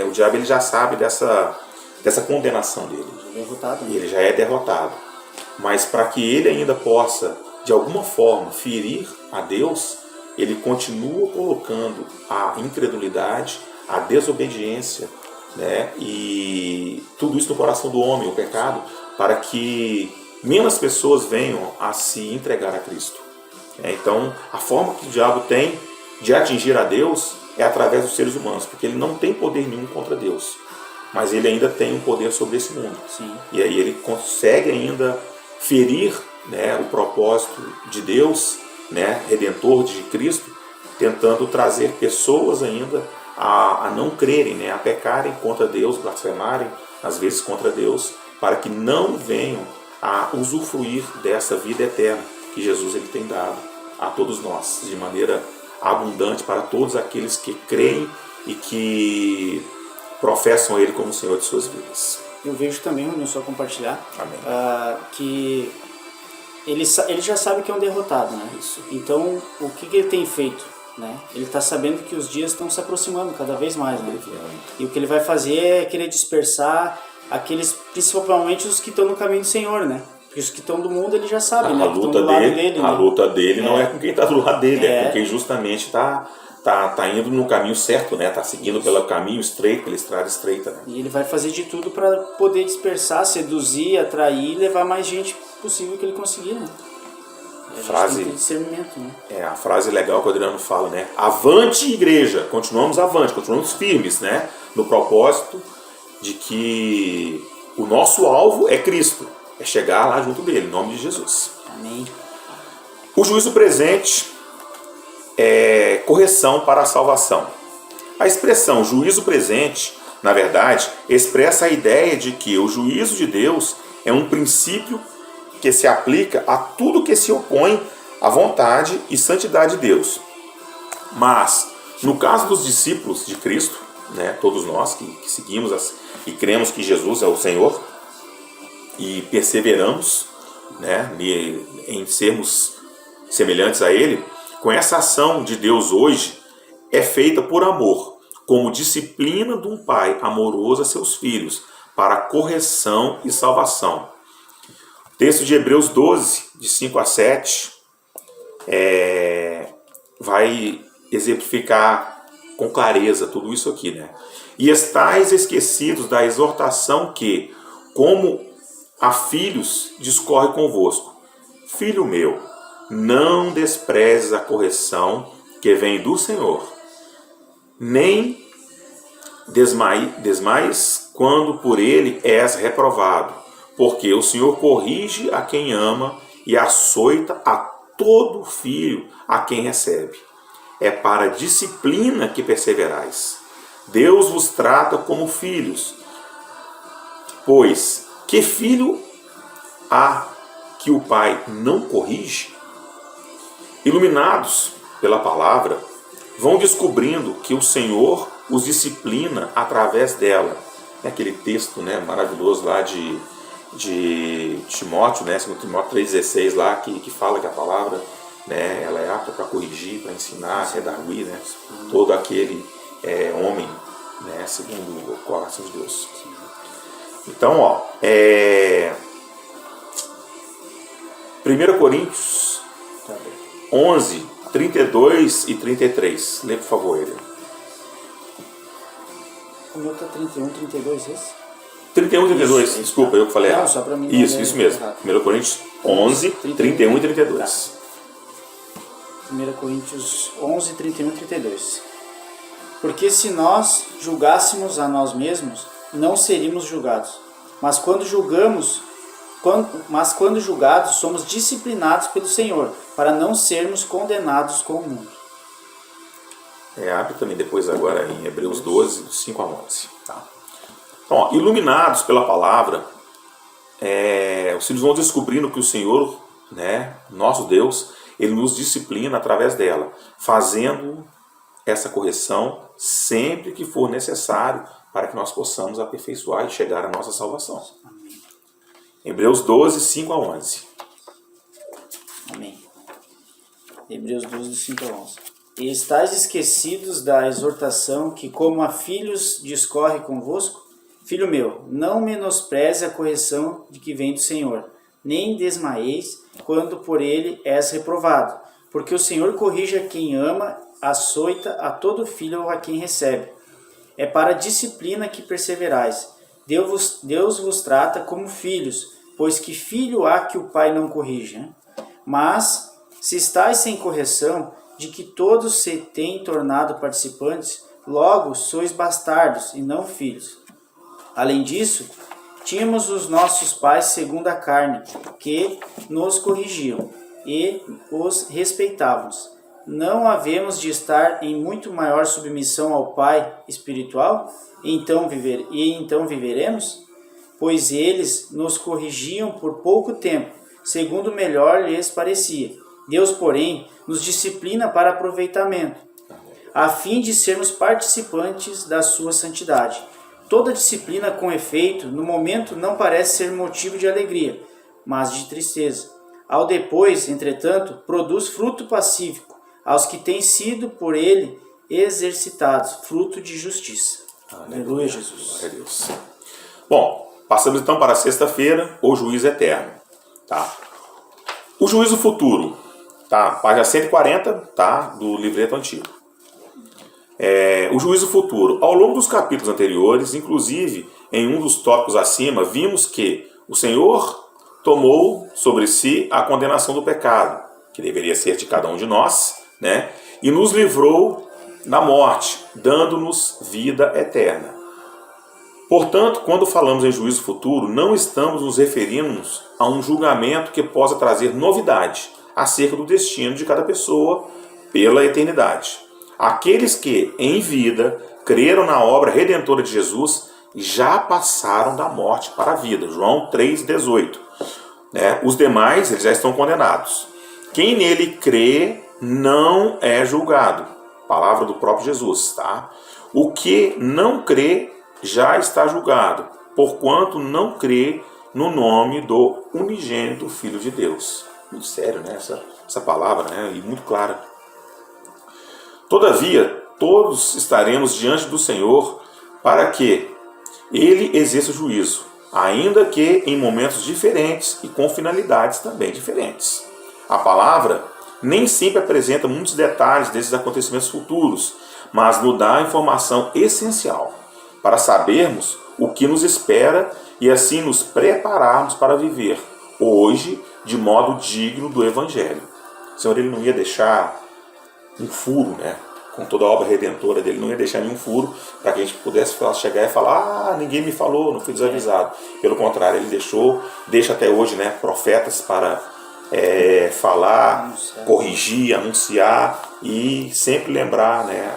O diabo ele já sabe dessa condenação dele. Ele já é derrotado. Mas para que ele ainda possa, de alguma forma, ferir a Deus, ele continua colocando a incredulidade, a desobediência, né? E tudo isso no coração do homem, o pecado, para que menos pessoas venham a se entregar a Cristo. Então, a forma que o diabo tem de atingir a Deus é através dos seres humanos, porque ele não tem poder nenhum contra Deus, mas ele ainda tem um poder sobre esse mundo. Sim. E aí ele consegue ainda ferir, né, o propósito de Deus, né, redentor de Cristo, tentando trazer pessoas ainda a não crerem, né, a pecarem contra Deus, blasfemarem às vezes contra Deus, para que não venham a usufruir dessa vida eterna que Jesus ele tem dado a todos nós, de maneira abundante para todos aqueles que creem e que professam Ele como Senhor de suas vidas. Eu vejo também, não só compartilhar, Amém. Que ele já sabe que é um derrotado, né? Isso. Então, o que ele tem feito? né? Ele está sabendo que os dias estão se aproximando cada vez mais, né? E o que ele vai fazer é querer dispersar aqueles, principalmente os que estão no caminho do Senhor, né? Porque os que estão do mundo ele já sabe, né? A luta dele, a luta dele não é com quem está do lado dele, é com quem justamente está indo no caminho certo, né? Está seguindo pelo caminho estreito, pela estrada estreita, né? E ele vai fazer de tudo para poder dispersar, seduzir, atrair e levar mais gente possível que ele conseguir, né? Frase, tem discernimento, né? a frase legal que o Adriano fala, né? Avante, igreja! Continuamos avante, continuamos firmes, né? No propósito de que o nosso alvo é Cristo, é chegar lá junto dele, em nome de Jesus. Amém. O juízo presente é correção para a salvação. A expressão juízo presente, na verdade, expressa a ideia de que o juízo de Deus é um princípio que se aplica a tudo que se opõe à vontade e santidade de Deus. Mas, no caso dos discípulos de Cristo, né, todos nós que seguimos e cremos que Jesus é o Senhor e perseveramos, né, em sermos semelhantes a Ele, com essa ação de Deus hoje é feita por amor, como disciplina de um pai amoroso a seus filhos, para correção e salvação. O texto de Hebreus 12, de 5 a 7, vai exemplificar com clareza tudo isso aqui, né? E estais esquecidos da exortação que, como a filhos, discorre convosco. Filho meu, não desprezes a correção que vem do Senhor, nem desmaies quando por ele és reprovado. Porque o Senhor corrige a quem ama e açoita a todo filho a quem recebe. É para a disciplina que perseverais. Deus vos trata como filhos. Pois, que filho há que o pai não corrige? Iluminados pela palavra, vão descobrindo que o Senhor os disciplina através dela. É aquele texto, né, maravilhoso lá de Timóteo, né, 2 Timóteo 3,16 lá, que fala que a palavra, né, ela é apta para corrigir, para ensinar, redarguir, né, todo aquele homem, né, segundo o coração de Deus. Então, 1 Coríntios 11, 32 e 33. Lê, por favor, ele. O meu tá 31, 32, esse? 31 e 32, isso, desculpa, eu que falei errado. Só pra mim isso mesmo. Errado. 1 Coríntios 11, 31 e 32. Tá. 1 Coríntios 11, 31 e 32. Porque se nós julgássemos a nós mesmos, não seríamos julgados. Mas quando julgados, somos disciplinados pelo Senhor, para não sermos condenados com o mundo. Abre também depois agora em Hebreus 12, dos 5 a 11. Tá. Então, iluminados pela palavra, os filhos vão descobrindo que o Senhor, né, nosso Deus, Ele nos disciplina através dela, fazendo essa correção sempre que for necessário para que nós possamos aperfeiçoar e chegar à nossa salvação. Hebreus 12, 5 a 11. Amém. Hebreus 12, do 5 a 11. E estáis esquecidos da exortação que, como a filhos, discorre convosco? Filho meu, não menospreze a correção de que vem do Senhor, nem desmaieis quando por ele és reprovado. Porque o Senhor corrige a quem ama, açoita a todo filho a quem recebe. É para a disciplina que perseverais. Deus vos trata como filhos, pois que filho há que o pai não corrige? Né? Mas, se estáis sem correção, de que todos se têm tornado participantes, logo sois bastardos e não filhos. Além disso, tínhamos os nossos pais segundo a carne, que nos corrigiam e os respeitávamos. Não havemos de estar em muito maior submissão ao Pai espiritual? E então viveremos? Pois eles nos corrigiam por pouco tempo, segundo melhor lhes parecia. Deus, porém, nos disciplina para aproveitamento, a fim de sermos participantes da sua santidade. Toda disciplina com efeito, no momento, não parece ser motivo de alegria, mas de tristeza. Ao depois, entretanto, produz fruto pacífico, aos que têm sido por ele exercitados, fruto de justiça. Aleluia, Jesus. Glória a Deus. Bom, passamos então para a sexta-feira, o juízo eterno. Tá? O juízo futuro, tá? Página 140, tá? Do livreto antigo. O juízo futuro. Ao longo dos capítulos anteriores, inclusive em um dos tópicos acima, vimos que o Senhor tomou sobre si a condenação do pecado, que deveria ser de cada um de nós, né? E nos livrou da morte, dando-nos vida eterna. Portanto, quando falamos em juízo futuro, não estamos nos referindo a um julgamento que possa trazer novidade acerca do destino de cada pessoa pela eternidade. Aqueles que, em vida, creram na obra redentora de Jesus, já passaram da morte para a vida. João 3,18. Os demais, eles já estão condenados. Quem nele crê não é julgado. Palavra do próprio Jesus, tá? O que não crê já está julgado, porquanto não crê no nome do unigênito Filho de Deus. Muito sério, né? Essa palavra, né? E muito clara. Todavia, todos estaremos diante do Senhor para que Ele exerça o juízo, ainda que em momentos diferentes e com finalidades também diferentes. A palavra nem sempre apresenta muitos detalhes desses acontecimentos futuros, mas nos dá a informação essencial para sabermos o que nos espera e assim nos prepararmos para viver hoje de modo digno do Evangelho. O Senhor, ele não ia deixar um furo, né? Com toda a obra redentora dele, não ia deixar nenhum furo para que a gente pudesse chegar e falar: ninguém me falou, não fui desavisado. Pelo contrário, ele deixa até hoje, né, profetas para falar, corrigir, anunciar e sempre lembrar, né,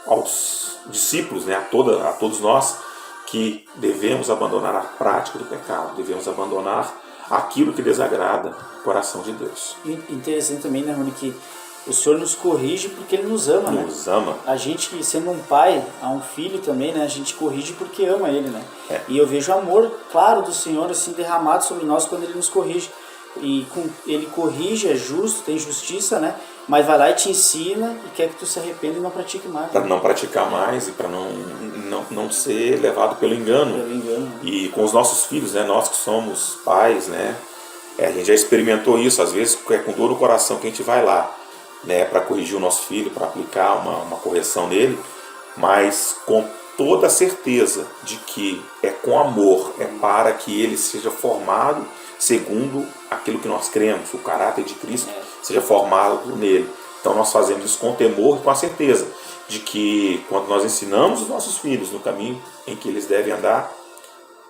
aos discípulos, né, a todos nós, que devemos abandonar a prática do pecado, devemos abandonar aquilo que desagrada o coração de Deus. Interessante também, né, Rony, que o Senhor nos corrige porque Ele nos ama, né? Nos ama. A gente, sendo um pai a um filho também, né, a gente corrige porque ama Ele, né? E eu vejo o amor claro do Senhor assim derramado sobre nós quando Ele nos corrige. E Ele corrige, é justo, tem justiça, né? Mas vai lá e te ensina e quer que tu se arrependa e não pratique mais. Para não praticar mais e para não ser levado pelo engano. E com os nossos filhos, né? Nós que somos pais, né? A gente já experimentou isso, às vezes é com dor no coração que a gente vai lá, né? Para corrigir o nosso filho, para aplicar uma correção nele, mas com toda a certeza de que é com amor, é para que ele seja formado segundo aquilo que nós cremos, o caráter de Cristo seja formado nele. Então nós fazemos isso com temor e com a certeza de que quando nós ensinamos os nossos filhos no caminho em que eles devem andar,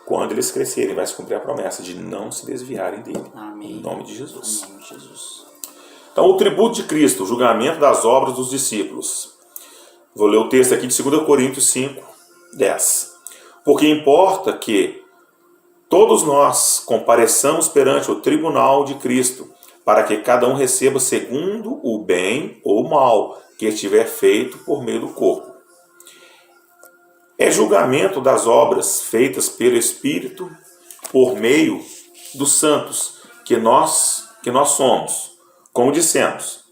quando eles crescerem, vai se cumprir a promessa de não se desviarem dele. Amém. Em nome de Jesus. Em nome de Jesus. Então, o tributo de Cristo, o julgamento das obras dos discípulos. Vou ler o texto aqui de 2 Coríntios 5, 10. Porque importa que todos nós compareçamos perante o tribunal de Cristo, para que cada um receba segundo o bem ou o mal que estiver feito por meio do corpo. É julgamento das obras feitas pelo Espírito por meio dos santos que nós somos. Como dissemos,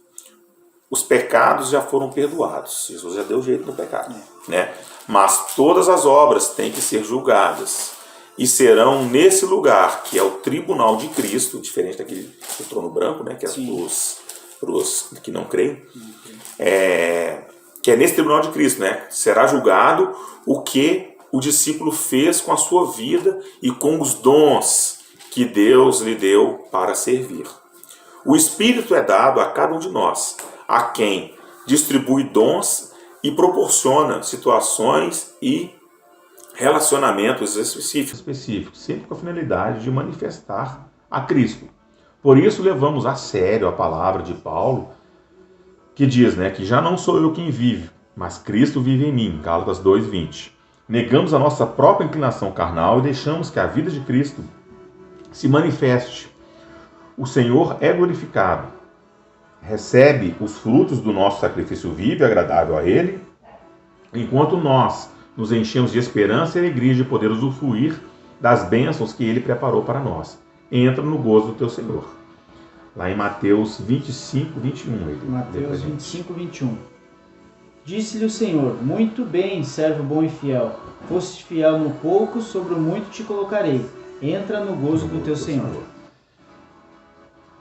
os pecados já foram perdoados. Jesus já deu jeito no pecado, né? Mas todas as obras têm que ser julgadas e serão nesse lugar, que é o tribunal de Cristo, diferente daquele do trono branco, né? Que é para os que não creem. Que é nesse tribunal de Cristo, né? Será julgado o que o discípulo fez com a sua vida e com os dons que Deus lhe deu para servir. O Espírito é dado a cada um de nós, a quem distribui dons e proporciona situações e relacionamentos específicos, sempre com a finalidade de manifestar a Cristo. Por isso levamos a sério a palavra de Paulo, que diz, né, que já não sou eu quem vive, mas Cristo vive em mim, Gálatas 2:20. Negamos a nossa própria inclinação carnal e deixamos que a vida de Cristo se manifeste. O Senhor é glorificado, recebe os frutos do nosso sacrifício vivo e agradável a Ele, enquanto nós nos enchemos de esperança e alegria de poder usufruir das bênçãos que Ele preparou para nós. Entra no gozo do teu Senhor. lá em Mateus 25, 21. Mateus 25, 21. Disse-lhe o Senhor: muito bem, servo bom e fiel. Foste fiel no pouco, sobre o muito te colocarei. Entra no gozo do teu Senhor.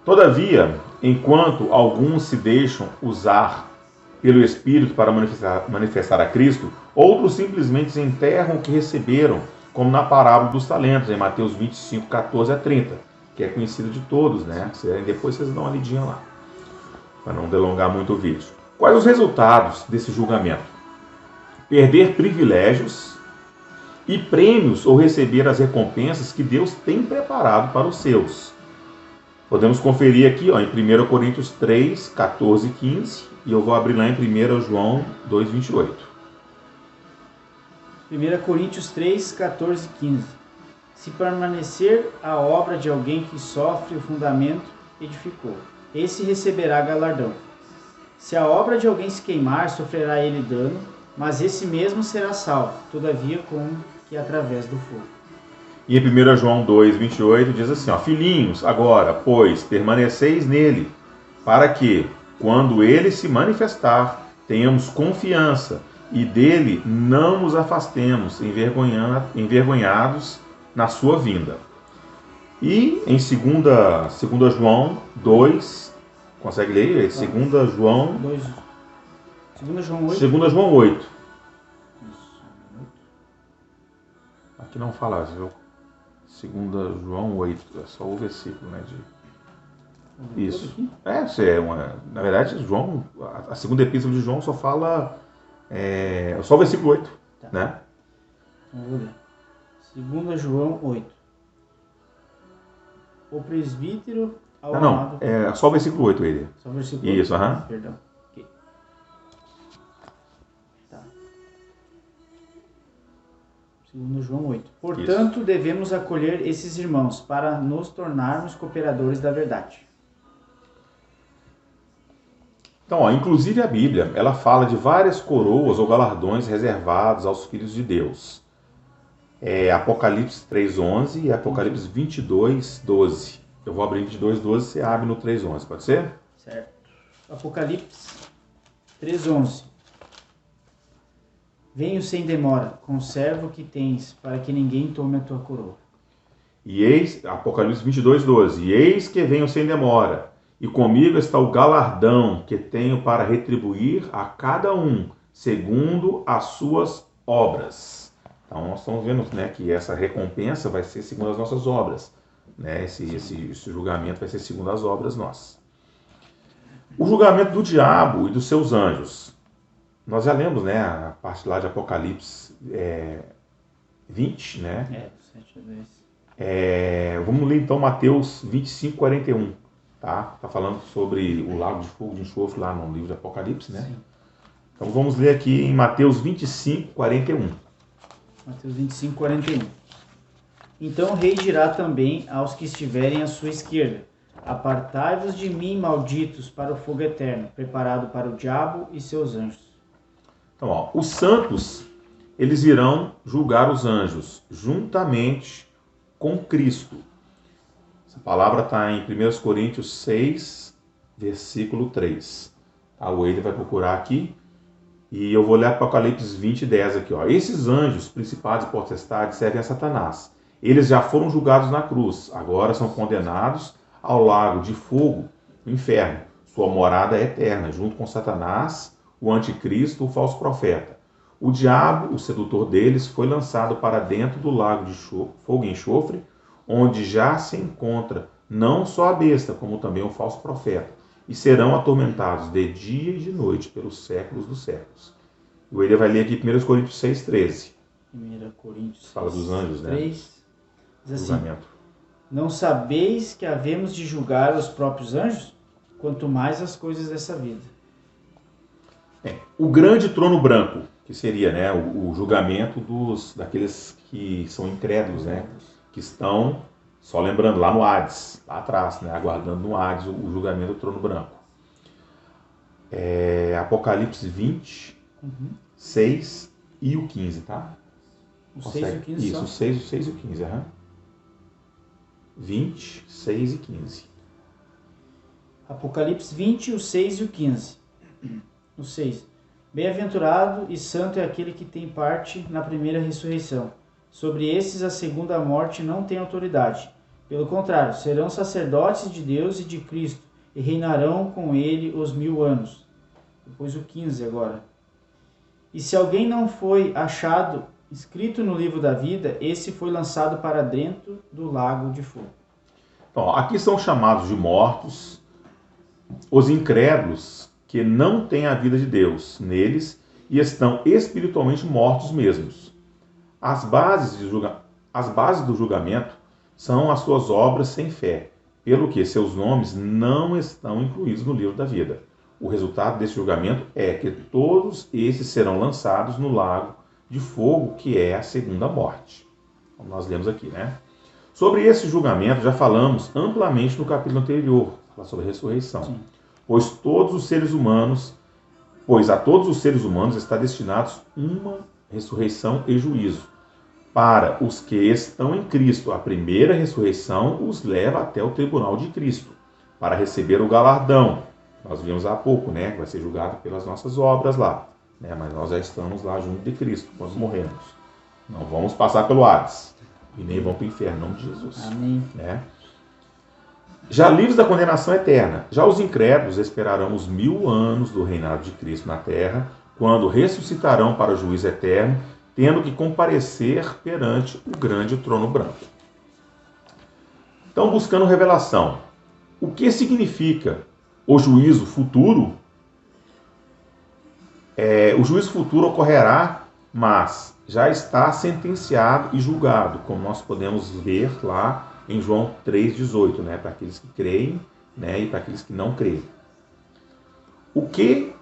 Todavia, enquanto alguns se deixam usar pelo Espírito para manifestar a Cristo, outros simplesmente enterram o que receberam, como na parábola dos talentos, em Mateus 25, 14 a 30, que é conhecido de todos, né? Depois vocês dão uma lidinha lá, para não delongar muito o vídeo. Quais os resultados desse julgamento? Perder privilégios e prêmios ou receber as recompensas que Deus tem preparado para os seus. Podemos conferir aqui, ó, em 1 Coríntios 3, 14 e 15, e eu vou abrir lá em 1 João 2, 28. 1 Coríntios 3, 14 e 15. Se permanecer a obra de alguém que sofre, o fundamento edificou, esse receberá galardão. Se a obra de alguém se queimar, sofrerá ele dano, mas esse mesmo será salvo, todavia como que através do fogo. E em 1 João 2, 28 diz assim, ó, filhinhos, agora, pois, permaneceis nele, para que, quando ele se manifestar, tenhamos confiança e dele não nos afastemos, envergonhados na sua vinda. E em 2 João 2, consegue ler? 2 João 8. 2 João 8. Aqui não fala, viu? 2 João 8, é só o versículo, né? Isso. Na verdade, João, a segunda epístola de João só fala só o versículo 8, tá, né? Vou ler. 2 João 8. O presbítero ao amado... é só o versículo 8 ele. Só o versículo 8? Isso, aham. Perdão. Ok. Tá. 2 João 8. Portanto, isso, devemos acolher esses irmãos para nos tornarmos cooperadores da verdade. Então, ó, inclusive a Bíblia, ela fala de várias coroas ou galardões reservados aos filhos de Deus. Apocalipse 3:11 e Apocalipse 22:12. Eu vou abrir 22:12, você abre no 3:11, pode ser? Certo. Apocalipse 3:11. Venho sem demora, conserva o que tens, para que ninguém tome a tua coroa. E eis, Apocalipse 22:12. E eis que venho sem demora, e comigo está o galardão que tenho para retribuir a cada um, segundo as suas obras. Então nós estamos vendo, né, que essa recompensa vai ser segundo as nossas obras. Né? Esse julgamento vai ser segundo as obras nossas. O julgamento do diabo e dos seus anjos. Nós já lemos, né, a parte lá de Apocalipse 20, né? 7 a 10. Vamos ler então Mateus 25, 41. Tá falando sobre o lago de fogo de enxofre lá no livro de Apocalipse, né? Sim. Então vamos ler aqui em Mateus 25, 41. Mateus 25, 41. Então o rei dirá também aos que estiverem à sua esquerda: apartai-vos de mim, malditos, para o fogo eterno, preparado para o diabo e seus anjos. Então, ó, os santos, eles irão julgar os anjos juntamente com Cristo. Essa palavra está em 1 Coríntios 6, versículo 3. O Eider vai procurar aqui. E eu vou ler Apocalipse 20, 10 aqui. Ó. Esses anjos, principados e potestades, servem a Satanás. Eles já foram julgados na cruz. Agora são condenados ao lago de fogo, no inferno. Sua morada é eterna, junto com Satanás, o anticristo, o falso profeta. O diabo, o sedutor deles, foi lançado para dentro do lago de fogo e enxofre, onde já se encontra não só a besta, como também o falso profeta. E serão atormentados de dia e de noite pelos séculos dos séculos. O Ele vai ler aqui 1 Coríntios 6, 13. 1 Coríntios 6, fala dos anjos, 3, né? Diz assim: não sabeis que havemos de julgar os próprios anjos? Quanto mais as coisas dessa vida. O grande trono branco, que seria, né, o julgamento daqueles que são incrédulos, né? Que estão, só lembrando, lá no Hades, lá atrás, né, aguardando no Hades o julgamento do trono branco. Apocalipse 20, 6 e o 15, tá? O 6 e o 15 Isso, só? o 6 e o 15, 20, 6 e 15. Apocalipse 20, o 6 e o 15. O 6. Bem-aventurado e santo é aquele que tem parte na primeira ressurreição. Sobre esses a segunda morte não tem autoridade. Pelo contrário, serão sacerdotes de Deus e de Cristo, e reinarão com ele os 1000 anos. Depois o 15 agora. E se alguém não foi achado escrito no livro da vida, esse foi lançado para dentro do lago de fogo. Então, aqui são chamados de mortos os incrédulos que não têm a vida de Deus neles e estão espiritualmente mortos mesmos. As bases do julgamento são as suas obras sem fé, pelo que seus nomes não estão incluídos no livro da vida. O resultado desse julgamento é que todos esses serão lançados no lago de fogo, que é a segunda morte. Como nós lemos aqui, né? Sobre esse julgamento já falamos amplamente no capítulo anterior, fala sobre a ressurreição. Sim. Pois a todos os seres humanos está destinados uma ressurreição e juízo. Para os que estão em Cristo, a primeira ressurreição os leva até o tribunal de Cristo, para receber o galardão. Nós vimos há pouco, né? Vai ser julgado pelas nossas obras lá, né? Mas nós já estamos lá junto de Cristo quando morremos. Não vamos passar pelo Hades e nem vamos para o inferno, em nome de Jesus. Amém. Né? Já livres da condenação eterna, já os incrédulos esperarão os 1000 anos do reinado de Cristo na terra, quando ressuscitarão para o juízo eterno, tendo que comparecer perante o grande trono branco. Então, buscando revelação. O que significa o juízo futuro? O juízo futuro ocorrerá, mas já está sentenciado e julgado, como nós podemos ver lá em João 3,18, né? Para aqueles que creem, né? E para aqueles que não creem. O que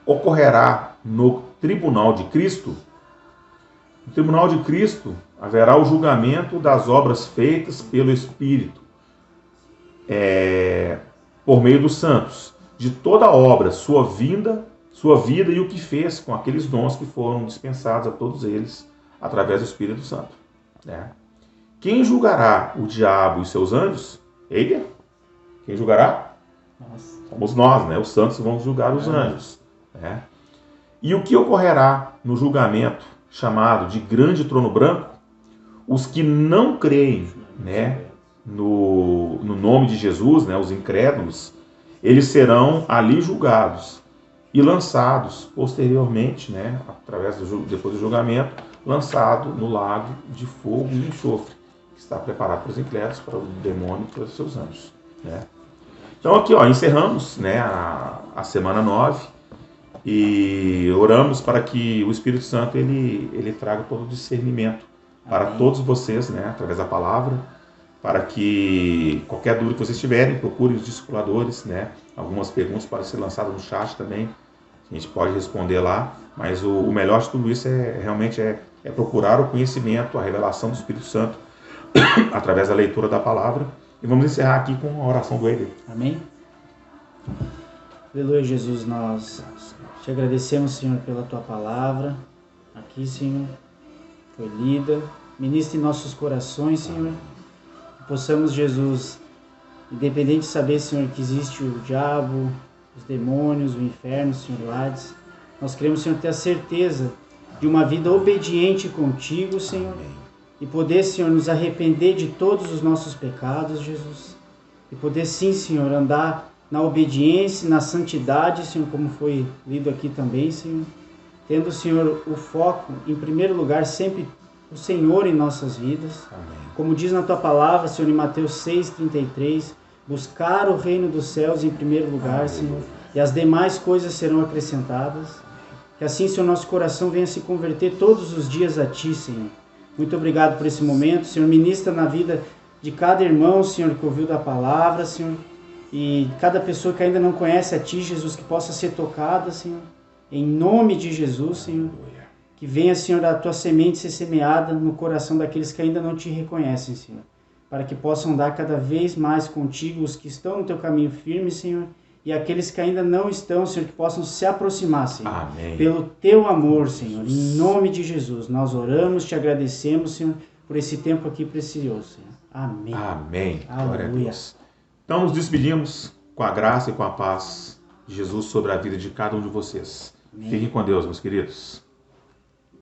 ocorrerá no tribunal de Cristo? No tribunal de Cristo haverá o julgamento das obras feitas pelo Espírito, por meio dos santos, de toda obra, sua vida e o que fez com aqueles dons que foram dispensados a todos eles através do Espírito Santo. Né? Quem julgará o diabo e seus anjos? Ele? Quem julgará? Somos nós, né? Os santos vão julgar os anjos. Né? E o que ocorrerá no julgamento chamado de grande trono branco? Os que não creem, né, no nome de Jesus, né, os incrédulos, eles serão ali julgados e lançados posteriormente, né, depois do julgamento, lançado no lago de fogo e enxofre, que está preparado para os incrédulos, para o demônio e para os seus anjos. Né? Então aqui, encerramos, né, a semana 9 e oramos para que o Espírito Santo ele traga todo o discernimento para todos vocês, né, através da palavra, para que qualquer dúvida que vocês tiverem, procurem os discipuladores, né, algumas perguntas podem ser lançadas no chat também, a gente pode responder lá, mas o melhor de tudo isso realmente procurar o conhecimento, a revelação do Espírito Santo através da leitura da palavra. E vamos encerrar aqui com a oração do Eider. Amém? Aleluia, Jesus, nós te agradecemos, Senhor, pela tua palavra. Aqui, Senhor, foi lida. Ministre em nossos corações, Senhor. Que possamos, Jesus, independente de saber, Senhor, que existe o diabo, os demônios, o inferno, Senhor, o Hades. Nós queremos, Senhor, ter a certeza de uma vida obediente contigo, Senhor. E poder, Senhor, nos arrepender de todos os nossos pecados, Jesus. E poder, sim, Senhor, andar na obediência, na santidade, Senhor, como foi lido aqui também, Senhor. Tendo, Senhor, o foco, em primeiro lugar, sempre o Senhor em nossas vidas. Amém. Como diz na tua palavra, Senhor, em Mateus 6,33, buscar o reino dos céus em primeiro lugar, Amém, Senhor, e as demais coisas serão acrescentadas. Que assim, Senhor, nosso coração venha se converter todos os dias a Ti, Senhor. Muito obrigado por esse momento, Senhor. Ministra na vida de cada irmão, Senhor, que ouviu da palavra, Senhor. E cada pessoa que ainda não conhece a Ti, Jesus, que possa ser tocada, Senhor. Em nome de Jesus, Senhor. Que venha, Senhor, a Tua semente ser semeada no coração daqueles que ainda não Te reconhecem, Senhor. Para que possam andar cada vez mais contigo, os que estão no Teu caminho firme, Senhor. E aqueles que ainda não estão, Senhor, que possam se aproximar, Senhor. Amém. Pelo Teu amor, Senhor. Em nome de Jesus. Nós oramos, Te agradecemos, Senhor, por esse tempo aqui precioso, Senhor. Amém. Amém. Aleluia. Glória a Deus. Então nos despedimos com a graça e com a paz de Jesus sobre a vida de cada um de vocês. Fiquem com Deus, meus queridos.